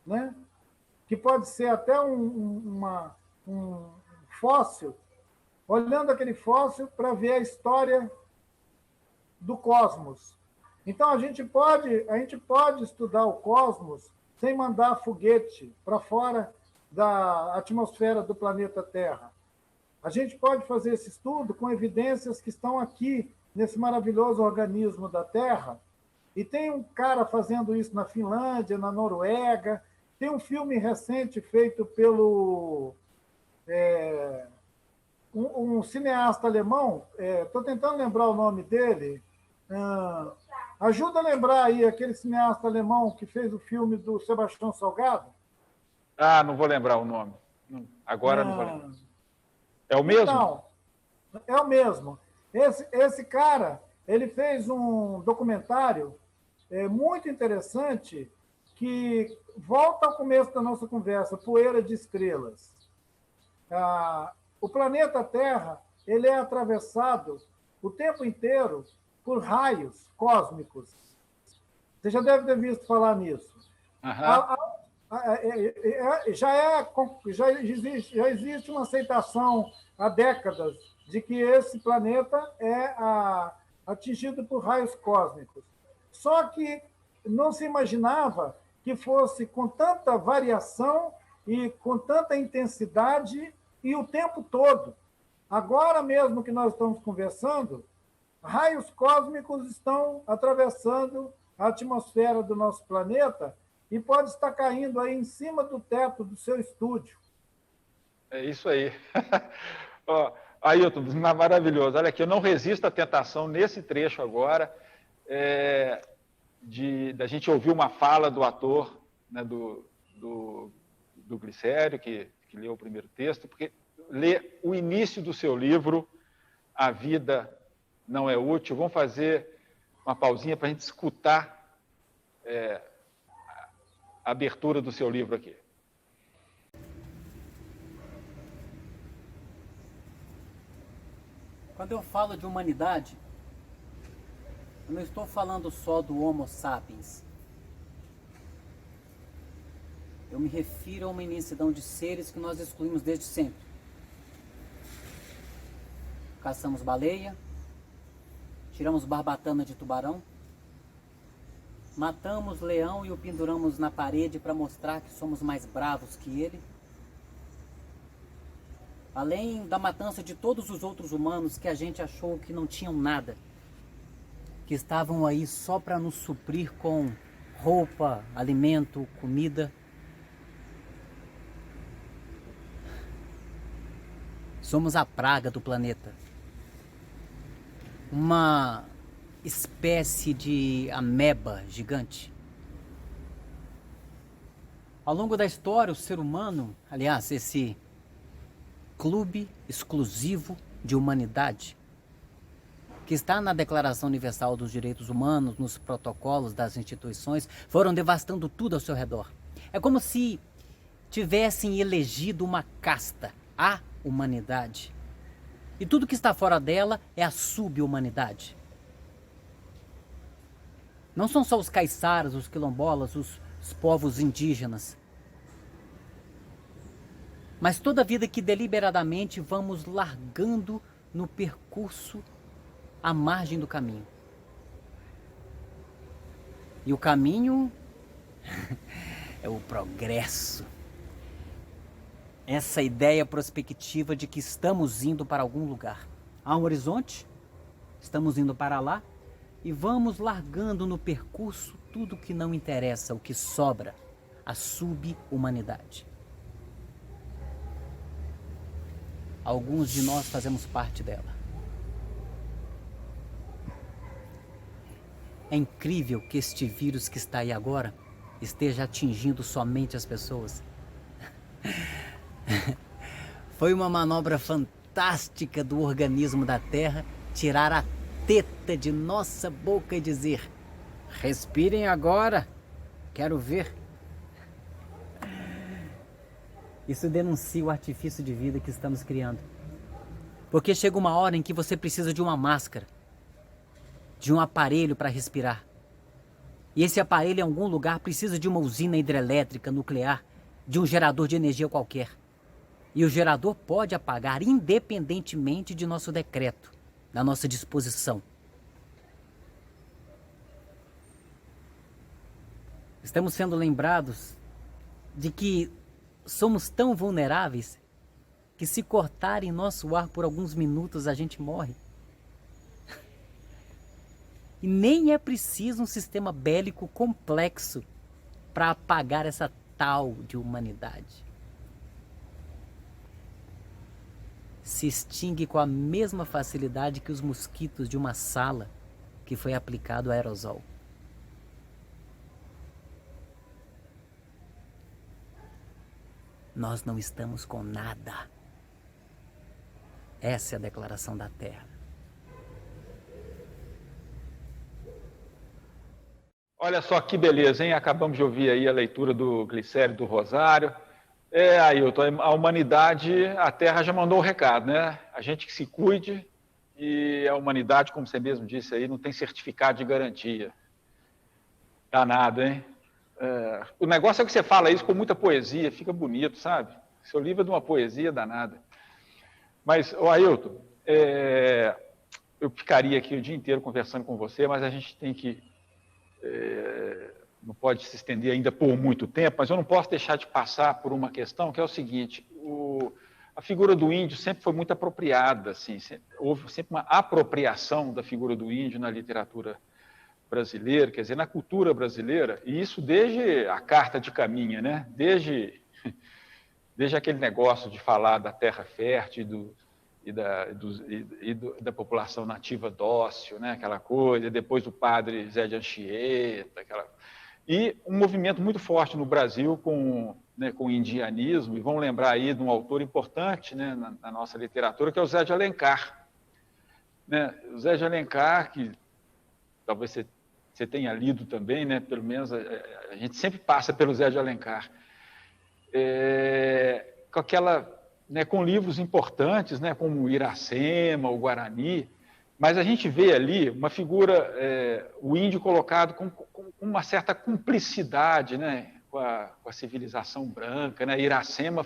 S2: né? Que pode ser até um fóssil, olhando aquele fóssil para ver a história do cosmos. Então, a gente pode estudar o cosmos sem mandar foguete para fora da atmosfera do planeta Terra. A gente pode fazer esse estudo com evidências que estão aqui, nesse maravilhoso organismo da Terra, e tem um cara fazendo isso na Finlândia, na Noruega, tem um filme recente feito pelo um cineasta alemão, estou tentando lembrar o nome dele, ajuda a lembrar aí aquele cineasta alemão que fez o filme do Sebastião Salgado?
S1: Ah, não vou lembrar o nome. Agora não vou lembrar. É o mesmo?
S2: Então, é o mesmo. Esse cara, ele fez um documentário muito interessante que volta ao começo da nossa conversa, Poeira de Estrelas. O planeta Terra, ele é atravessado o tempo inteiro por raios cósmicos. Você já deve ter visto falar nisso. Já existe uma aceitação há décadas de que esse planeta é atingido por raios cósmicos. Só que não se imaginava que fosse com tanta variação e com tanta intensidade e o tempo todo. Agora mesmo que nós estamos conversando, raios cósmicos estão atravessando a atmosfera do nosso planeta e pode estar caindo aí em cima do teto do seu estúdio.
S1: É isso aí. Ailton, maravilhoso. Olha aqui, eu não resisto à tentação nesse trecho agora da gente ouvir uma fala do ator, né, do Glicério, que leu o primeiro texto, porque lê o início do seu livro, A Vida Não É Útil. Vamos fazer uma pausinha para a gente escutar a abertura do seu livro aqui.
S3: Quando eu falo de humanidade, eu não estou falando só do Homo sapiens. Eu me refiro a uma imensidão de seres que nós excluímos desde sempre. Caçamos baleia, tiramos barbatana de tubarão, matamos leão e o penduramos na parede para mostrar que somos mais bravos que ele. Além da matança de todos os outros humanos que a gente achou que não tinham nada, que estavam aí só para nos suprir com roupa, alimento, comida. Somos a praga do planeta. Uma espécie de ameba gigante. Ao longo da história, o ser humano, aliás, esse clube exclusivo de humanidade, que está na Declaração Universal dos Direitos Humanos, nos protocolos das instituições, foram devastando tudo ao seu redor. É como se tivessem elegido uma casta, a humanidade. E tudo que está fora dela é a sub-humanidade. Não são só os caiçaras, os quilombolas, os povos indígenas, mas toda a vida que deliberadamente vamos largando no percurso à margem do caminho. E o caminho é o progresso. Essa ideia prospectiva de que estamos indo para algum lugar. Há um horizonte, estamos indo para lá e vamos largando no percurso tudo que não interessa, o que sobra, a sub-humanidade. Alguns de nós fazemos parte dela. É incrível que este vírus que está aí agora esteja atingindo somente as pessoas. Foi uma manobra fantástica do organismo da Terra tirar a teta de nossa boca e dizer: respirem agora, quero ver. Isso denuncia o artifício de vida que estamos criando. Porque chega uma hora em que você precisa de uma máscara, de um aparelho para respirar. E esse aparelho em algum lugar precisa de uma usina hidrelétrica, nuclear, de um gerador de energia qualquer. E o gerador pode apagar independentemente de nosso decreto, da nossa disposição. Estamos sendo lembrados de que somos tão vulneráveis que que se cortarem nosso ar por alguns minutos a gente morre. E nem é preciso um sistema bélico complexo para apagar essa tal de humanidade. Se extingue com a mesma facilidade que os mosquitos de uma sala que foi aplicado aerosol. Nós não estamos com nada. Essa é a declaração da Terra.
S1: Olha só que beleza, hein? Acabamos de ouvir aí a leitura do Glicério do Rosário. Ailton, a humanidade, a Terra já mandou o recado, né? A gente que se cuide e a humanidade, como você mesmo disse aí, não tem certificado de garantia. Danado, hein? O negócio é que você fala isso com muita poesia, fica bonito, sabe? Seu livro é de uma poesia danada. Mas, Ailton, eu ficaria aqui o dia inteiro conversando com você, mas a gente tem que... não pode se estender ainda por muito tempo, mas eu não posso deixar de passar por uma questão que é o seguinte: a figura do índio sempre foi muito apropriada, assim, houve sempre uma apropriação da figura do índio na literatura brasileira, quer dizer, na cultura brasileira, e isso desde a Carta de Caminha, né? Desde aquele negócio de falar da terra fértil da população nativa dócil, né? Aquela coisa, depois do padre Zé de Anchieta, e um movimento muito forte no Brasil com o indianismo, e vamos lembrar aí de um autor importante, né, na nossa literatura, que é o Zé de Alencar. Né? O Zé de Alencar, que talvez você tenha lido também, né? Pelo menos a gente sempre passa pelo Zé de Alencar. Com livros importantes, né, como o Iracema, o Guarani, mas a gente vê ali uma figura, o índio colocado com uma certa cumplicidade, né, com a civilização branca, né? Iracema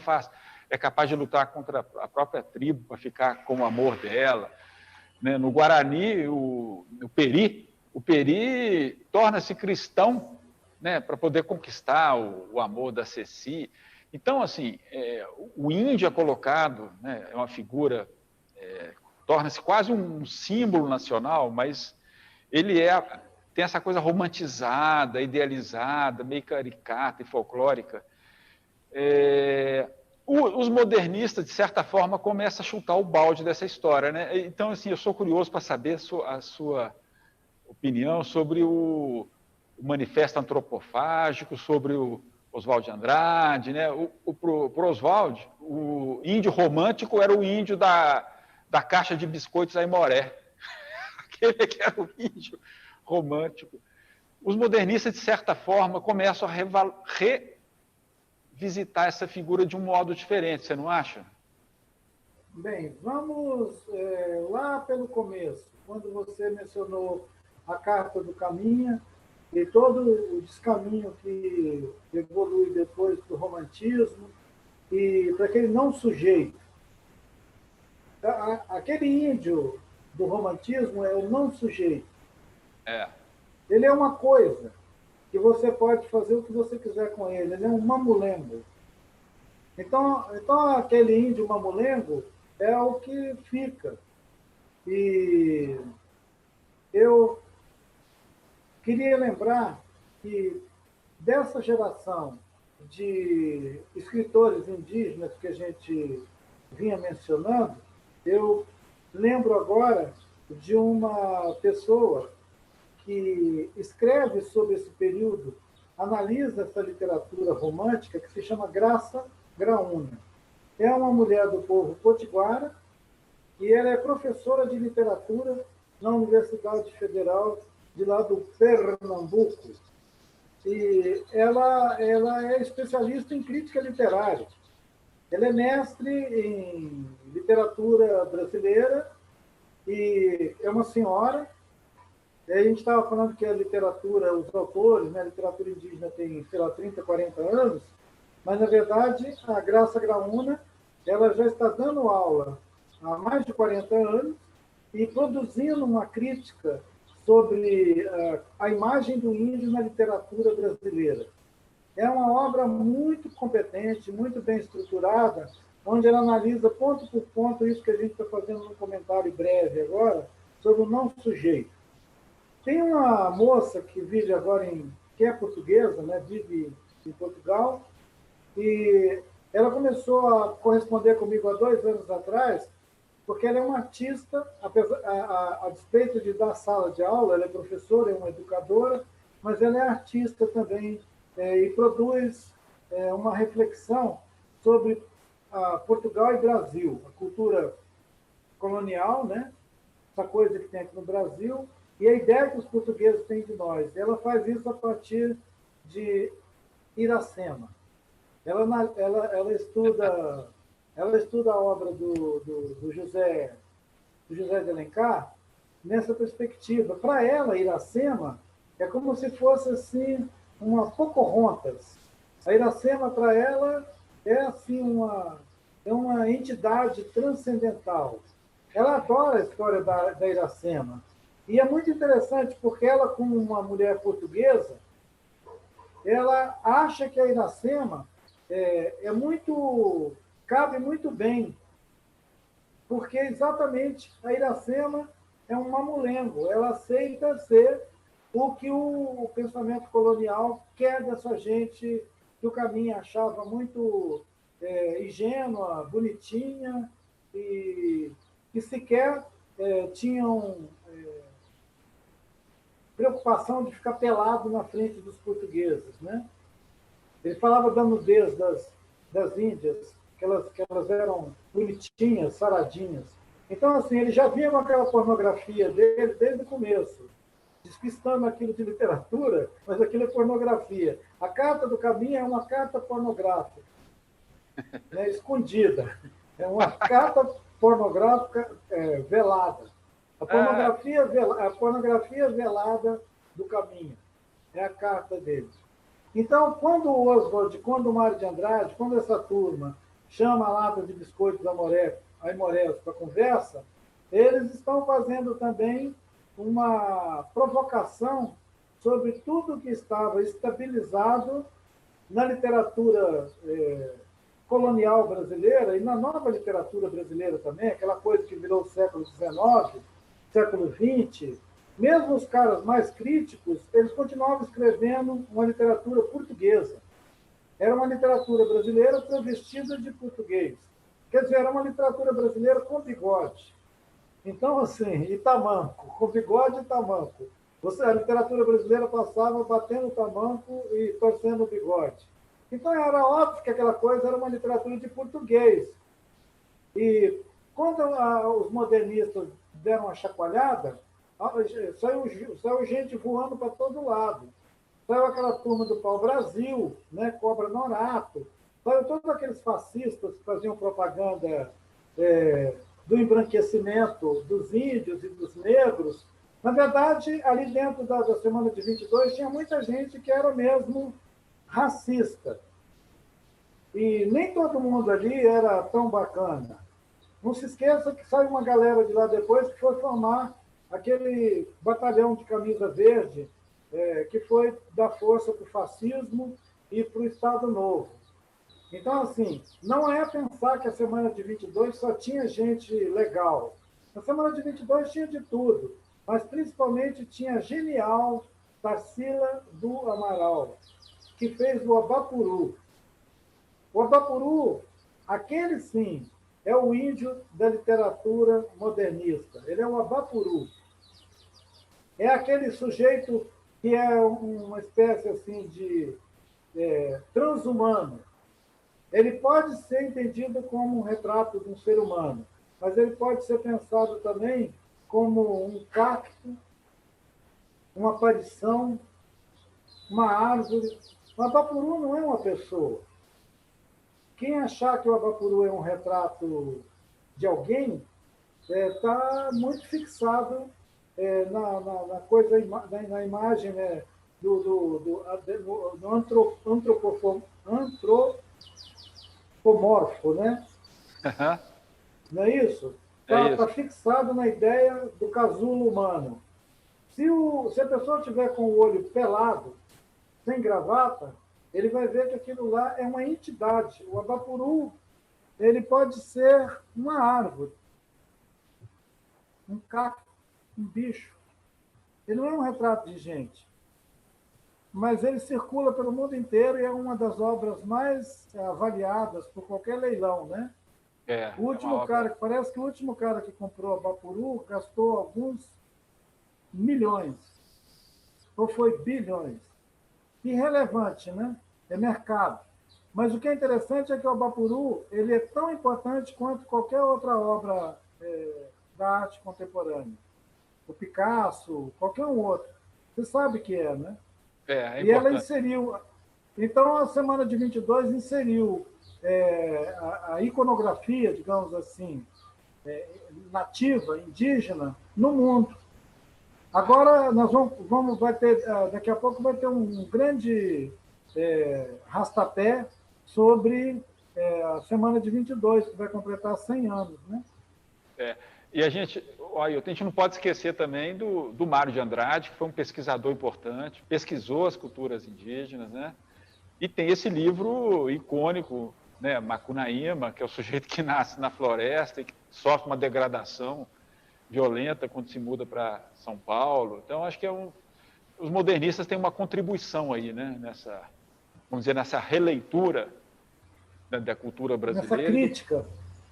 S1: é capaz de lutar contra a própria tribo para ficar com o amor dela. Né? No Guarani, o Peri torna-se cristão, né, para poder conquistar o amor da Ceci. Então, assim, o índio é colocado, né, é uma figura, torna-se quase um símbolo nacional, mas ele tem essa coisa romantizada, idealizada, meio caricata e folclórica. Os modernistas, de certa forma, começam a chutar o balde dessa história, né? Então, assim, eu sou curioso para saber a sua opinião sobre o Manifesto Antropofágico, sobre o Oswald de Andrade, né? Pro Oswald, o índio romântico era o índio da caixa de biscoitos Aimoré. Aquele que era o índio romântico. Os modernistas, de certa forma, começam a revisitar essa figura de um modo diferente, você não acha?
S2: Bem, vamos lá pelo começo, quando você mencionou a Carta do Caminha e todo o descaminho que evolui depois do romantismo e para aquele não sujeito. Aquele índio do romantismo é o não sujeito. Ele é uma coisa que você pode fazer o que você quiser com ele. Ele é um mamulengo. Então aquele índio mamulengo é o que fica. E eu queria lembrar que dessa geração de escritores indígenas que a gente vinha mencionando, eu lembro agora de uma pessoa que escreve sobre esse período, analisa essa literatura romântica, que se chama Graça Graúna. É uma mulher do povo potiguara e ela é professora de literatura na Universidade Federal de lá do Pernambuco. E ela é especialista em crítica literária. Ela é mestre em literatura brasileira e é uma senhora. A gente estava falando que a literatura, os autores, né, a literatura indígena tem, sei lá, 30, 40 anos, mas, na verdade, a Graça Graúna, ela já está dando aula há mais de 40 anos e produzindo uma crítica sobre a imagem do índio na literatura brasileira. É uma obra muito competente, muito bem estruturada, onde ela analisa ponto por ponto isso que a gente está fazendo num comentário breve agora, sobre o não sujeito. Tem uma moça que vive agora que é portuguesa, né, vive em Portugal, e ela começou a corresponder comigo há 2 anos atrás, porque ela é uma artista, a despeito de dar sala de aula, ela é professora, é uma educadora, mas ela é artista também, e produz uma reflexão sobre Portugal e Brasil, a cultura colonial, né? Essa coisa que tem aqui no Brasil, e a ideia que os portugueses têm de nós. Ela faz isso a partir de Iracema. Ela estuda a obra do José de Alencar nessa perspectiva. Para ela, Iracema é como se fosse assim uma Pocahontas. A Iracema, para ela, é assim uma entidade transcendental. Ela adora a história da Iracema. E é muito interessante porque ela, como uma mulher portuguesa, ela acha que a Iracema cabe muito bem, porque exatamente a Iracema é um mamulengo, ela aceita ser o que o pensamento colonial quer dessa gente que o Caminha achava muito ingênua, bonitinha, e que sequer tinham preocupação de ficar pelado na frente dos portugueses, né? Ele falava da nudez das índias, que elas eram bonitinhas, saradinhas. Então, assim, ele já vinha com aquela pornografia dele desde o começo, despistando aquilo de literatura, mas aquilo é pornografia. A Carta do Caminha é uma carta pornográfica, né, escondida. É uma carta pornográfica velada. A pornografia velada do Caminha é a carta dele. Então, quando o Oswald, quando o Mário de Andrade, quando essa turma chama a lata de biscoitos aimoreus para conversa, eles estão fazendo também uma provocação sobre tudo que estava estabilizado na literatura colonial brasileira e na nova literatura brasileira também, aquela coisa que virou o século XIX, século XX. Mesmo os caras mais críticos, eles continuavam escrevendo uma literatura portuguesa. Era uma literatura brasileira travestida de português. Quer dizer, era uma literatura brasileira com bigode. Então, assim, e tamanco, com bigode e tamanco. A literatura brasileira passava batendo o tamanco e torcendo o bigode. Então, era óbvio que aquela coisa era uma literatura de português. E quando os modernistas deram uma chacoalhada, saiu gente voando para todo lado. Saiu aquela turma do pau-brasil, né, Cobra Norato. Saiu todos aqueles fascistas que faziam propaganda do embranquecimento dos índios e dos negros. Na verdade, ali dentro da Semana de 22, tinha muita gente que era mesmo racista. E nem todo mundo ali era tão bacana. Não se esqueça que saiu uma galera de lá depois que foi formar aquele batalhão de camisa verde, que foi dar força para o fascismo e para o Estado Novo. Então, assim, não é pensar que a Semana de 22 só tinha gente legal. Na Semana de 22 tinha de tudo, mas principalmente tinha a genial Tarsila do Amaral, que fez o Abapuru. O Abapuru, aquele sim, é o índio da literatura modernista. Ele é o Abapuru. É aquele sujeito que é uma espécie assim de transhumano. Ele pode ser entendido como um retrato de um ser humano, mas ele pode ser pensado também como um cacto, uma aparição, uma árvore. O Abapuru não é uma pessoa. Quem achar que o Abapuru é um retrato de alguém está muito fixado na coisa, na imagem, né, do antropomorfo, né?
S1: Uhum.
S2: Não é isso? Está fixado na ideia do casulo humano. Se a pessoa tiver com o olho pelado, sem gravata, ele vai ver que aquilo lá é uma entidade. O Abapuru ele pode ser uma árvore, um cacto, um bicho. Ele não é um retrato de gente, mas ele circula pelo mundo inteiro e é uma das obras mais avaliadas por qualquer leilão, né? O último cara, parece que o último cara que comprou a Bapuru gastou alguns milhões, ou foi bilhões. Irrelevante, né? É mercado. Mas o que é interessante é que o Bapuru ele é tão importante quanto qualquer outra obra da arte contemporânea. O Picasso, qualquer um outro. Você sabe que é, né? E ela inseriu... Então, a Semana de 22 inseriu a iconografia, digamos assim, nativa, indígena, no mundo. Agora, nós vai ter, daqui a pouco vai ter um grande rastapé sobre a Semana de 22, que vai completar 100 anos, né?
S1: E a gente não pode esquecer também do Mário de Andrade, que foi um pesquisador importante, pesquisou as culturas indígenas, né? E tem esse livro icônico, né, Macunaíma, que é o sujeito que nasce na floresta e que sofre uma degradação violenta quando se muda para São Paulo. Então, acho que os modernistas têm uma contribuição aí, né, vamos dizer, nessa releitura da cultura brasileira.
S2: Nessa crítica.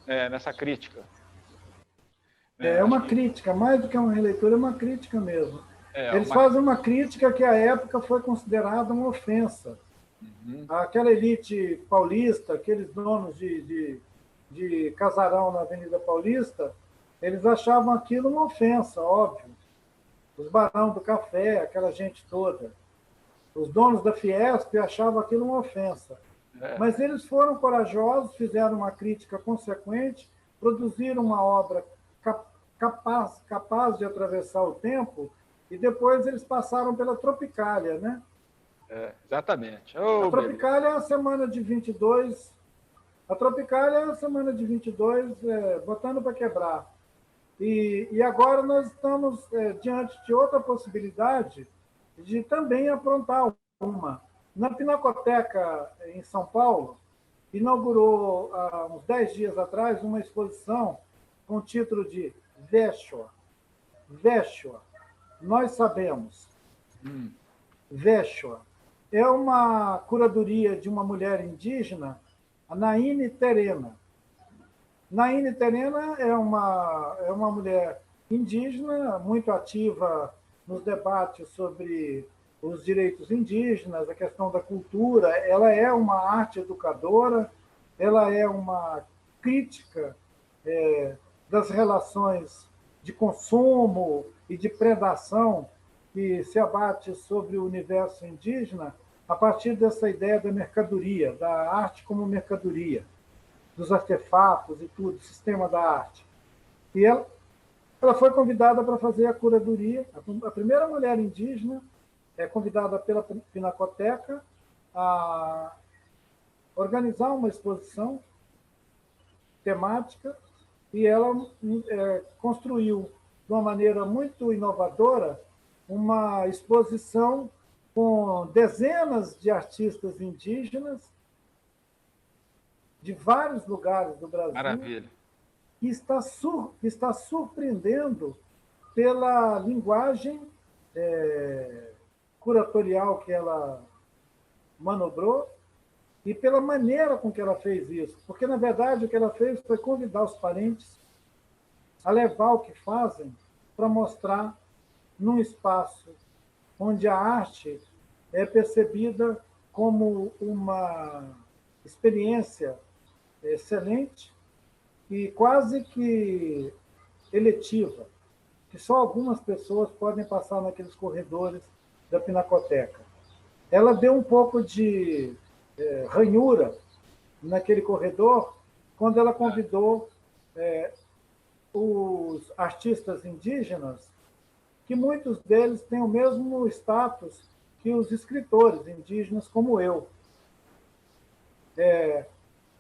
S1: Nessa crítica.
S2: É uma crítica, mais do que uma releitura, é uma crítica mesmo. Eles fazem uma crítica que, à época, foi considerada uma ofensa. Aquela elite paulista, aqueles donos de casarão na Avenida Paulista, eles achavam aquilo uma ofensa, óbvio. Os barão do café, aquela gente toda. Os donos da Fiesp achavam aquilo uma ofensa. Mas eles foram corajosos, fizeram uma crítica consequente, produziram uma obra capaz de atravessar o tempo, e depois eles passaram pela Tropicália, né?
S1: Exatamente.
S2: A Tropicália é a Semana de 22. A Tropicália é a Semana de 22, botando para quebrar. E agora nós estamos diante de outra possibilidade de também aprontar uma. Na Pinacoteca, em São Paulo, inaugurou, há uns 10 dias atrás, uma exposição com o título de Veshua. Veshua. Nós sabemos. Veshua. É uma curadoria de uma mulher indígena, a Naine Terena. Naine Terena é uma mulher indígena, muito ativa nos debates sobre os direitos indígenas, a questão da cultura. Ela é uma arte educadora, ela é uma crítica das relações de consumo e de predação que se abate sobre o universo indígena a partir dessa ideia da mercadoria, da arte como mercadoria, dos artefatos e tudo, sistema da arte. E ela foi convidada para fazer a curadoria. A primeira mulher indígena é convidada pela Pinacoteca a organizar uma exposição temática, e ela construiu, de uma maneira muito inovadora, uma exposição com dezenas de artistas indígenas de vários lugares do Brasil.
S1: Maravilha.
S2: Que está surpreendendo pela linguagem curatorial que ela manobrou e pela maneira com que ela fez isso. Porque, na verdade, o que ela fez foi convidar os parentes a levar o que fazem para mostrar num espaço onde a arte é percebida como uma experiência excelente e quase que eletiva, que só algumas pessoas podem passar naqueles corredores da Pinacoteca. Ela deu um pouco de ranhura naquele corredor quando ela convidou os artistas indígenas, que muitos deles têm o mesmo status que os escritores indígenas, como eu.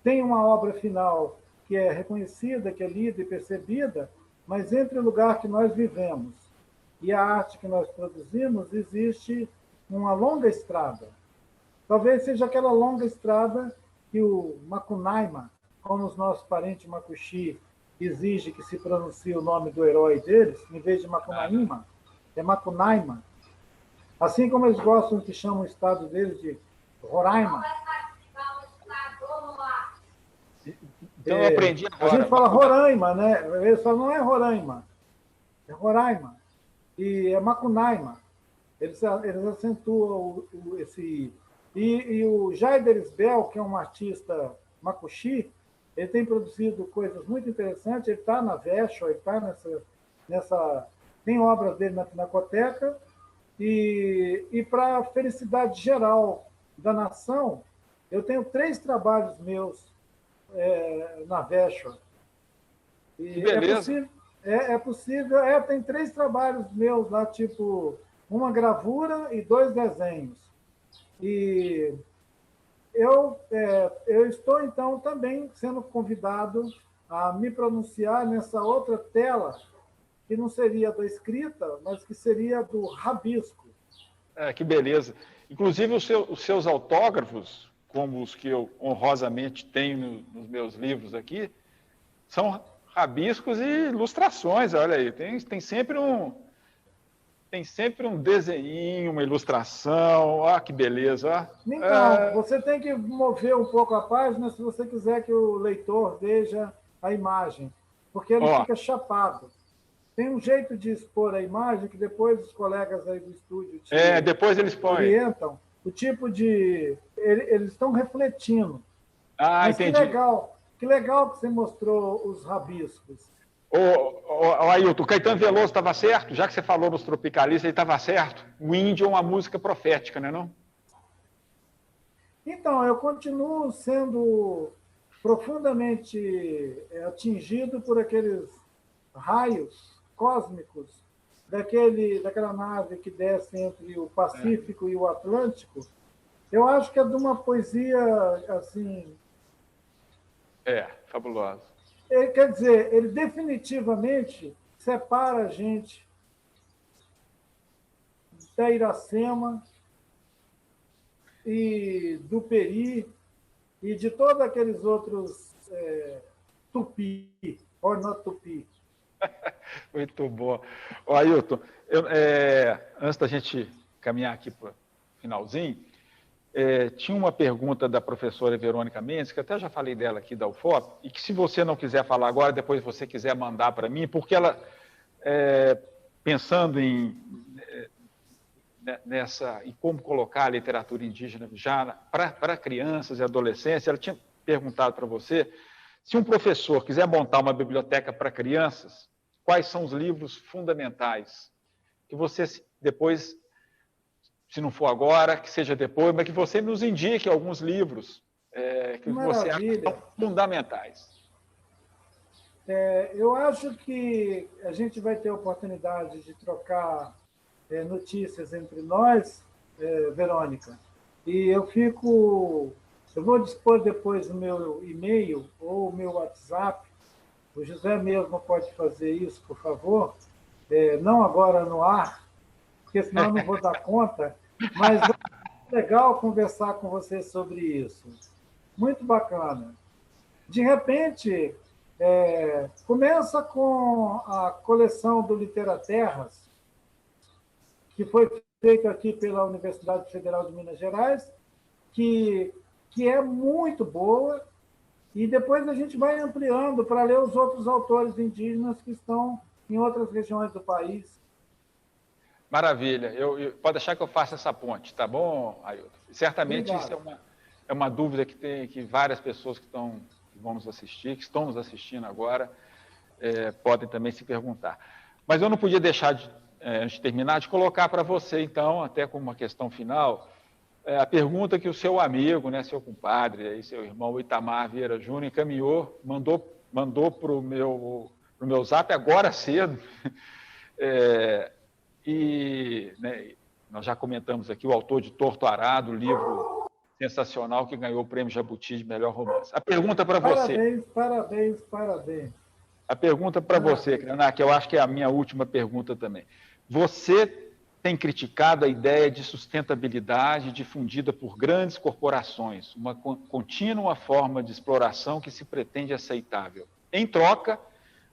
S2: Tem uma obra final que é reconhecida, que é lida e percebida, mas entre o lugar que nós vivemos e a arte que nós produzimos, existe uma longa estrada. Talvez seja aquela longa estrada que o Macunaíma como os nossos parentes Macuxi exigem que se pronuncie o nome do herói deles, em vez de Macunaíma, é Macunaíma. Assim como eles gostam que chamam o estado deles de Roraima.
S1: Então eu aprendi agora.
S2: A gente fala Roraima, né? Eles falam, não é Roraima, é Roraima. E é Macunaíma. Eles acentuam esse... E o Jaider Isbel, que é um artista Macuxi, ele tem produzido coisas muito interessantes, ele está na Vesho, ele está nessa... Tem obras dele na Pinacoteca, e para a felicidade geral da nação, eu tenho 3 trabalhos meus na Vesho.
S1: Que beleza.
S2: É possível, tem 3 trabalhos meus lá, tipo, uma gravura e 2 desenhos. E eu estou, então, também sendo convidado a me pronunciar nessa outra tela, que não seria da escrita, mas que seria do rabisco.
S1: Que beleza. Inclusive, os seus autógrafos, como os que eu honrosamente tenho nos meus livros aqui, são rabiscos e ilustrações. Olha aí, tem sempre um desenho, uma ilustração. Que beleza.
S2: Então, você tem que mover um pouco a página se você quiser que o leitor veja a imagem, porque ele fica chapado. Tem um jeito de expor a imagem que depois os colegas aí do estúdio
S1: depois eles
S2: orientam. O tipo de... Eles estão refletindo. Mas
S1: entendi.
S2: Que legal que você mostrou os rabiscos.
S1: Ailton, o Caetano Veloso estava certo? Já que você falou nos tropicalistas, ele estava certo. O índio é uma música profética, não é não?
S2: Então, eu continuo sendo profundamente atingido por aqueles raios cósmicos daquela nave que desce entre o Pacífico e o Atlântico. Eu acho que é de uma poesia, assim...
S1: fabulosa.
S2: Quer dizer, ele definitivamente separa a gente da Iracema e do Peri e de todos aqueles outros tupi, or not tupi.
S1: Muito bom. Ailton, antes da gente caminhar aqui para o finalzinho, tinha uma pergunta da professora Verônica Mendes, que eu até já falei dela aqui da UFOP, e que se você não quiser falar agora, depois você quiser mandar para mim, porque ela, pensando em como colocar a literatura indígena já para crianças e adolescentes, ela tinha perguntado para você se um professor quiser montar uma biblioteca para crianças, quais são os livros fundamentais que você depois, se não for agora, que seja depois, mas que você nos indique alguns livros que você acha que são fundamentais.
S2: Eu acho que a gente vai ter a oportunidade de trocar notícias entre nós, Verônica, e eu vou dispor depois o meu e-mail ou o meu WhatsApp. O José mesmo pode fazer isso, por favor, não agora no ar, porque senão eu não vou dar conta, mas é legal conversar com você sobre isso. Muito bacana. De repente, começa com a coleção do Literaterras, que foi feita aqui pela Universidade Federal de Minas Gerais, que é muito boa, e depois a gente vai ampliando para ler os outros autores indígenas que estão em outras regiões do país.
S1: Maravilha. Pode deixar que eu faça essa ponte, tá bom, Ailton? Certamente
S2: Obrigado.
S1: Isso é uma dúvida que várias pessoas que vão nos assistir, que estão nos assistindo agora, podem também se perguntar. Mas eu não podia deixar, antes de terminar, de colocar para você, então, até como uma questão final, a pergunta que o seu amigo, né, seu compadre, aí, seu irmão Itamar Vieira Júnior, encaminhou, mandou para o meu zap agora cedo. Nós já comentamos aqui o autor de Torto Arado, livro sensacional que ganhou o prêmio Jabuti de melhor romance. A pergunta para você.
S2: Parabéns.
S1: A pergunta para você, Krenak, que eu acho que é a minha última pergunta também. Você tem criticado a ideia de sustentabilidade difundida por grandes corporações, uma contínua forma de exploração que se pretende aceitável. Em troca,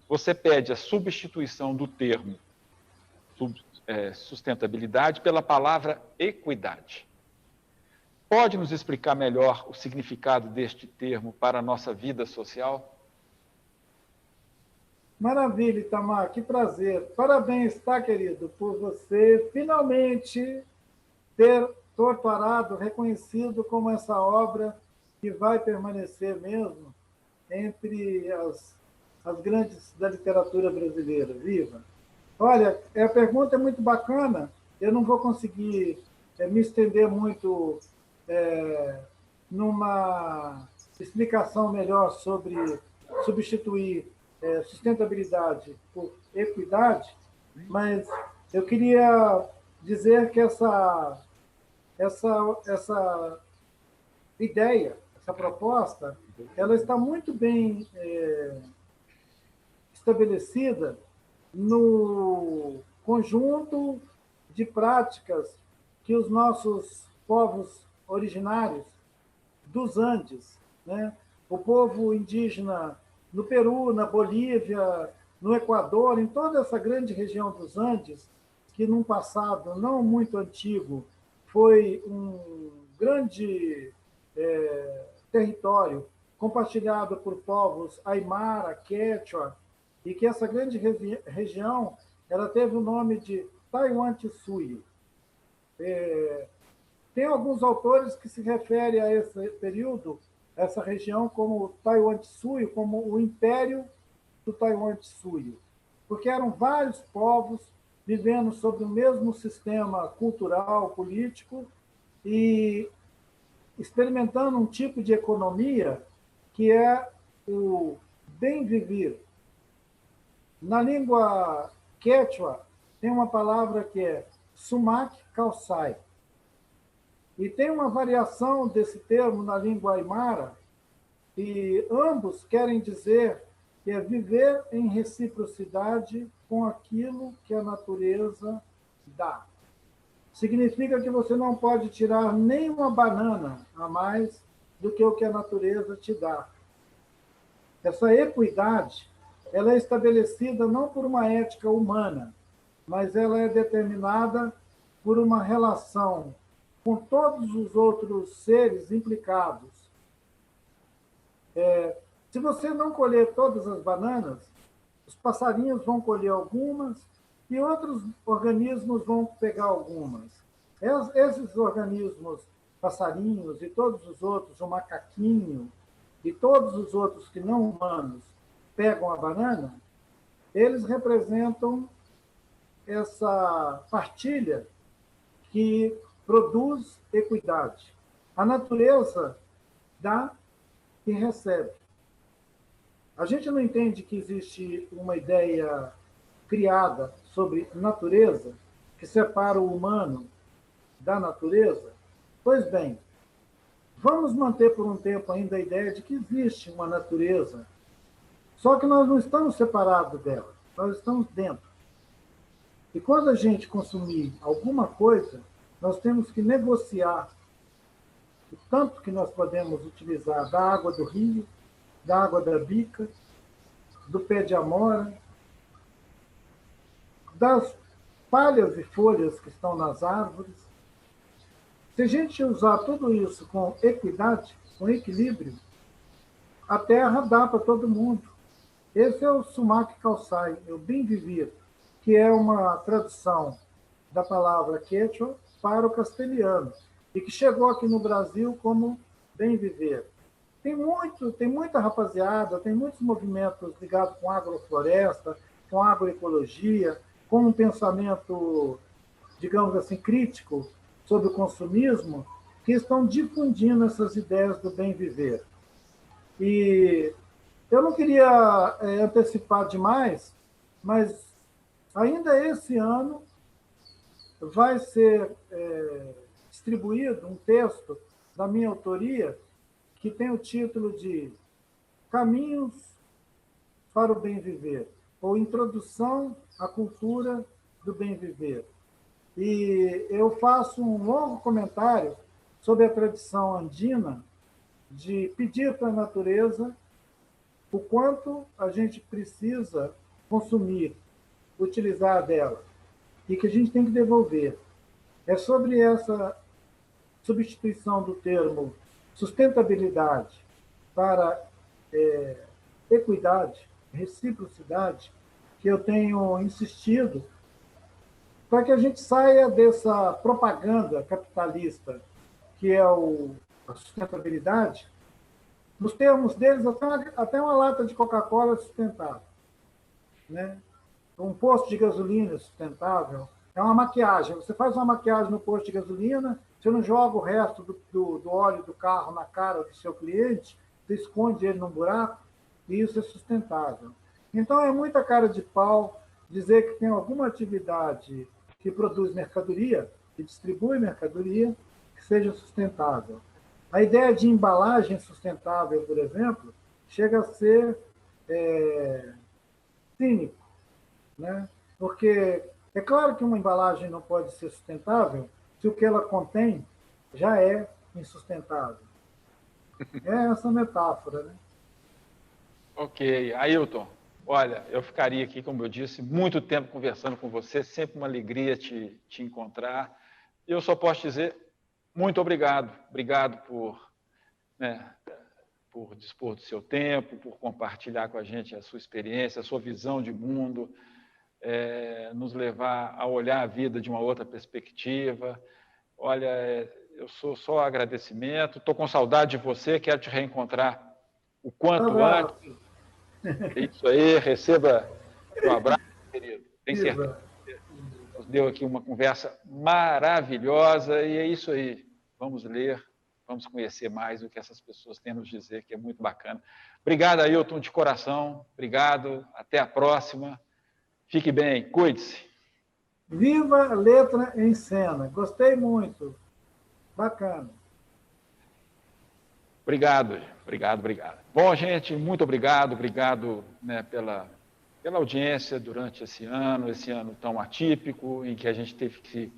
S1: você pede a substituição do termo sustentabilidade pela palavra equidade. Pode nos explicar melhor o significado deste termo para a nossa vida social?
S2: Maravilha, Itamar, que prazer. Parabéns, tá, querido, por você finalmente ter Torturado reconhecido como essa obra que vai permanecer mesmo entre as grandes da literatura brasileira. Viva! Olha, a pergunta é muito bacana, eu não vou conseguir me estender muito numa explicação melhor sobre substituir sustentabilidade por equidade, mas eu queria dizer que essa ideia, essa proposta, ela está muito bem estabelecida no conjunto de práticas que os nossos povos originários dos Andes, né? O povo indígena no Peru, na Bolívia, no Equador, em toda essa grande região dos Andes, que num passado não muito antigo foi um grande território compartilhado por povos Aimara, Quechua, e que essa grande região ela teve o nome de Taiwan-Tsuyu. Tem alguns autores que se referem a esse período, essa região, como Taiwan-Tsuyu, como o Império do Taiwan-Tsuyu, porque eram vários povos vivendo sob o mesmo sistema cultural, político, e experimentando um tipo de economia que é o bem viver. Na língua quechua, tem uma palavra que é sumac calçai. E tem uma variação desse termo na língua aimara, e ambos querem dizer que é viver em reciprocidade com aquilo que a natureza dá. Significa que você não pode tirar nem uma banana a mais do que o que a natureza te dá. Essa equidade, ela é estabelecida não por uma ética humana, mas ela é determinada por uma relação com todos os outros seres implicados. Se você não colher todas as bananas, os passarinhos vão colher algumas e outros organismos vão pegar algumas. Esses organismos, passarinhos e todos os outros, o macaquinho e todos os outros que não humanos pegam a banana, eles representam essa partilha que produz equidade. A natureza dá e recebe. A gente não entende que existe uma ideia criada sobre natureza que separa o humano da natureza? Pois bem, vamos manter por um tempo ainda a ideia de que existe uma natureza, só que nós não estamos separados dela, nós estamos dentro. E quando a gente consumir alguma coisa, nós temos que negociar o tanto que nós podemos utilizar da água do rio, da água da bica, do pé de amora, das palhas e folhas que estão nas árvores. Se a gente usar tudo isso com equidade, com equilíbrio, a terra dá para todo mundo. Esse é o sumac calçai, é o bem viver, que é uma tradução da palavra quechua para o castelhano, e que chegou aqui no Brasil como bem viver. Tem muita rapaziada, tem muitos movimentos ligados com agrofloresta, com agroecologia, com um pensamento, digamos assim, crítico sobre o consumismo, que estão difundindo essas ideias do bem viver. E eu não queria antecipar demais, mas ainda esse ano vai ser distribuído um texto da minha autoria que tem o título de Caminhos para o Bem Viver, ou Introdução à Cultura do Bem Viver. E eu faço um longo comentário sobre a tradição andina de pedir para a natureza o quanto a gente precisa consumir, utilizar dela, e que a gente tem que devolver. É sobre essa substituição do termo sustentabilidade para equidade, reciprocidade, que eu tenho insistido para que a gente saia dessa propaganda capitalista, que é a sustentabilidade. Nos termos deles, até uma lata de Coca-Cola é sustentável, né? Um posto de gasolina é sustentável. É uma maquiagem. Você faz uma maquiagem no posto de gasolina, você não joga o resto do óleo do carro na cara do seu cliente, você esconde ele num buraco, e isso é sustentável. Então, é muita cara de pau dizer que tem alguma atividade que produz mercadoria, que distribui mercadoria, que seja sustentável. A ideia de embalagem sustentável, por exemplo, chega a ser cínico, né? Porque é claro que uma embalagem não pode ser sustentável se o que ela contém já é insustentável. É essa metáfora, né?
S1: Ok. Ailton, olha, eu ficaria aqui, como eu disse, muito tempo conversando com você, sempre uma alegria te encontrar. Eu só posso dizer muito obrigado. Obrigado por dispor do seu tempo, por compartilhar com a gente a sua experiência, a sua visão de mundo, nos levar a olhar a vida de uma outra perspectiva. Olha, eu sou só agradecimento, estou com saudade de você, quero te reencontrar o quanto antes. É isso aí, receba um abraço, querido. Tem certeza. Nos deu aqui uma conversa maravilhosa e é isso aí. Vamos ler, vamos conhecer mais o que essas pessoas têm a nos dizer, que é muito bacana. Obrigado, Ailton, de coração. Obrigado. Até a próxima. Fique bem, cuide-se.
S2: Viva a letra em cena. Gostei muito. Bacana.
S1: Obrigado. Bom, gente, muito obrigado. Obrigado, né, pela audiência durante esse ano tão atípico, em que a gente teve que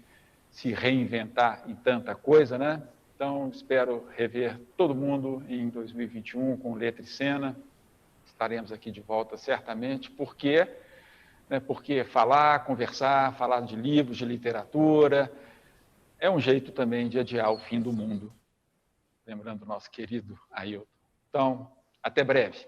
S1: se reinventar em tanta coisa, né? Então, espero rever todo mundo em 2021 com Letra e Cena. Estaremos aqui de volta certamente, porque falar, conversar, falar de livros, de literatura, é um jeito também de adiar o fim do mundo. Lembrando o nosso querido Ailton. Então, até breve.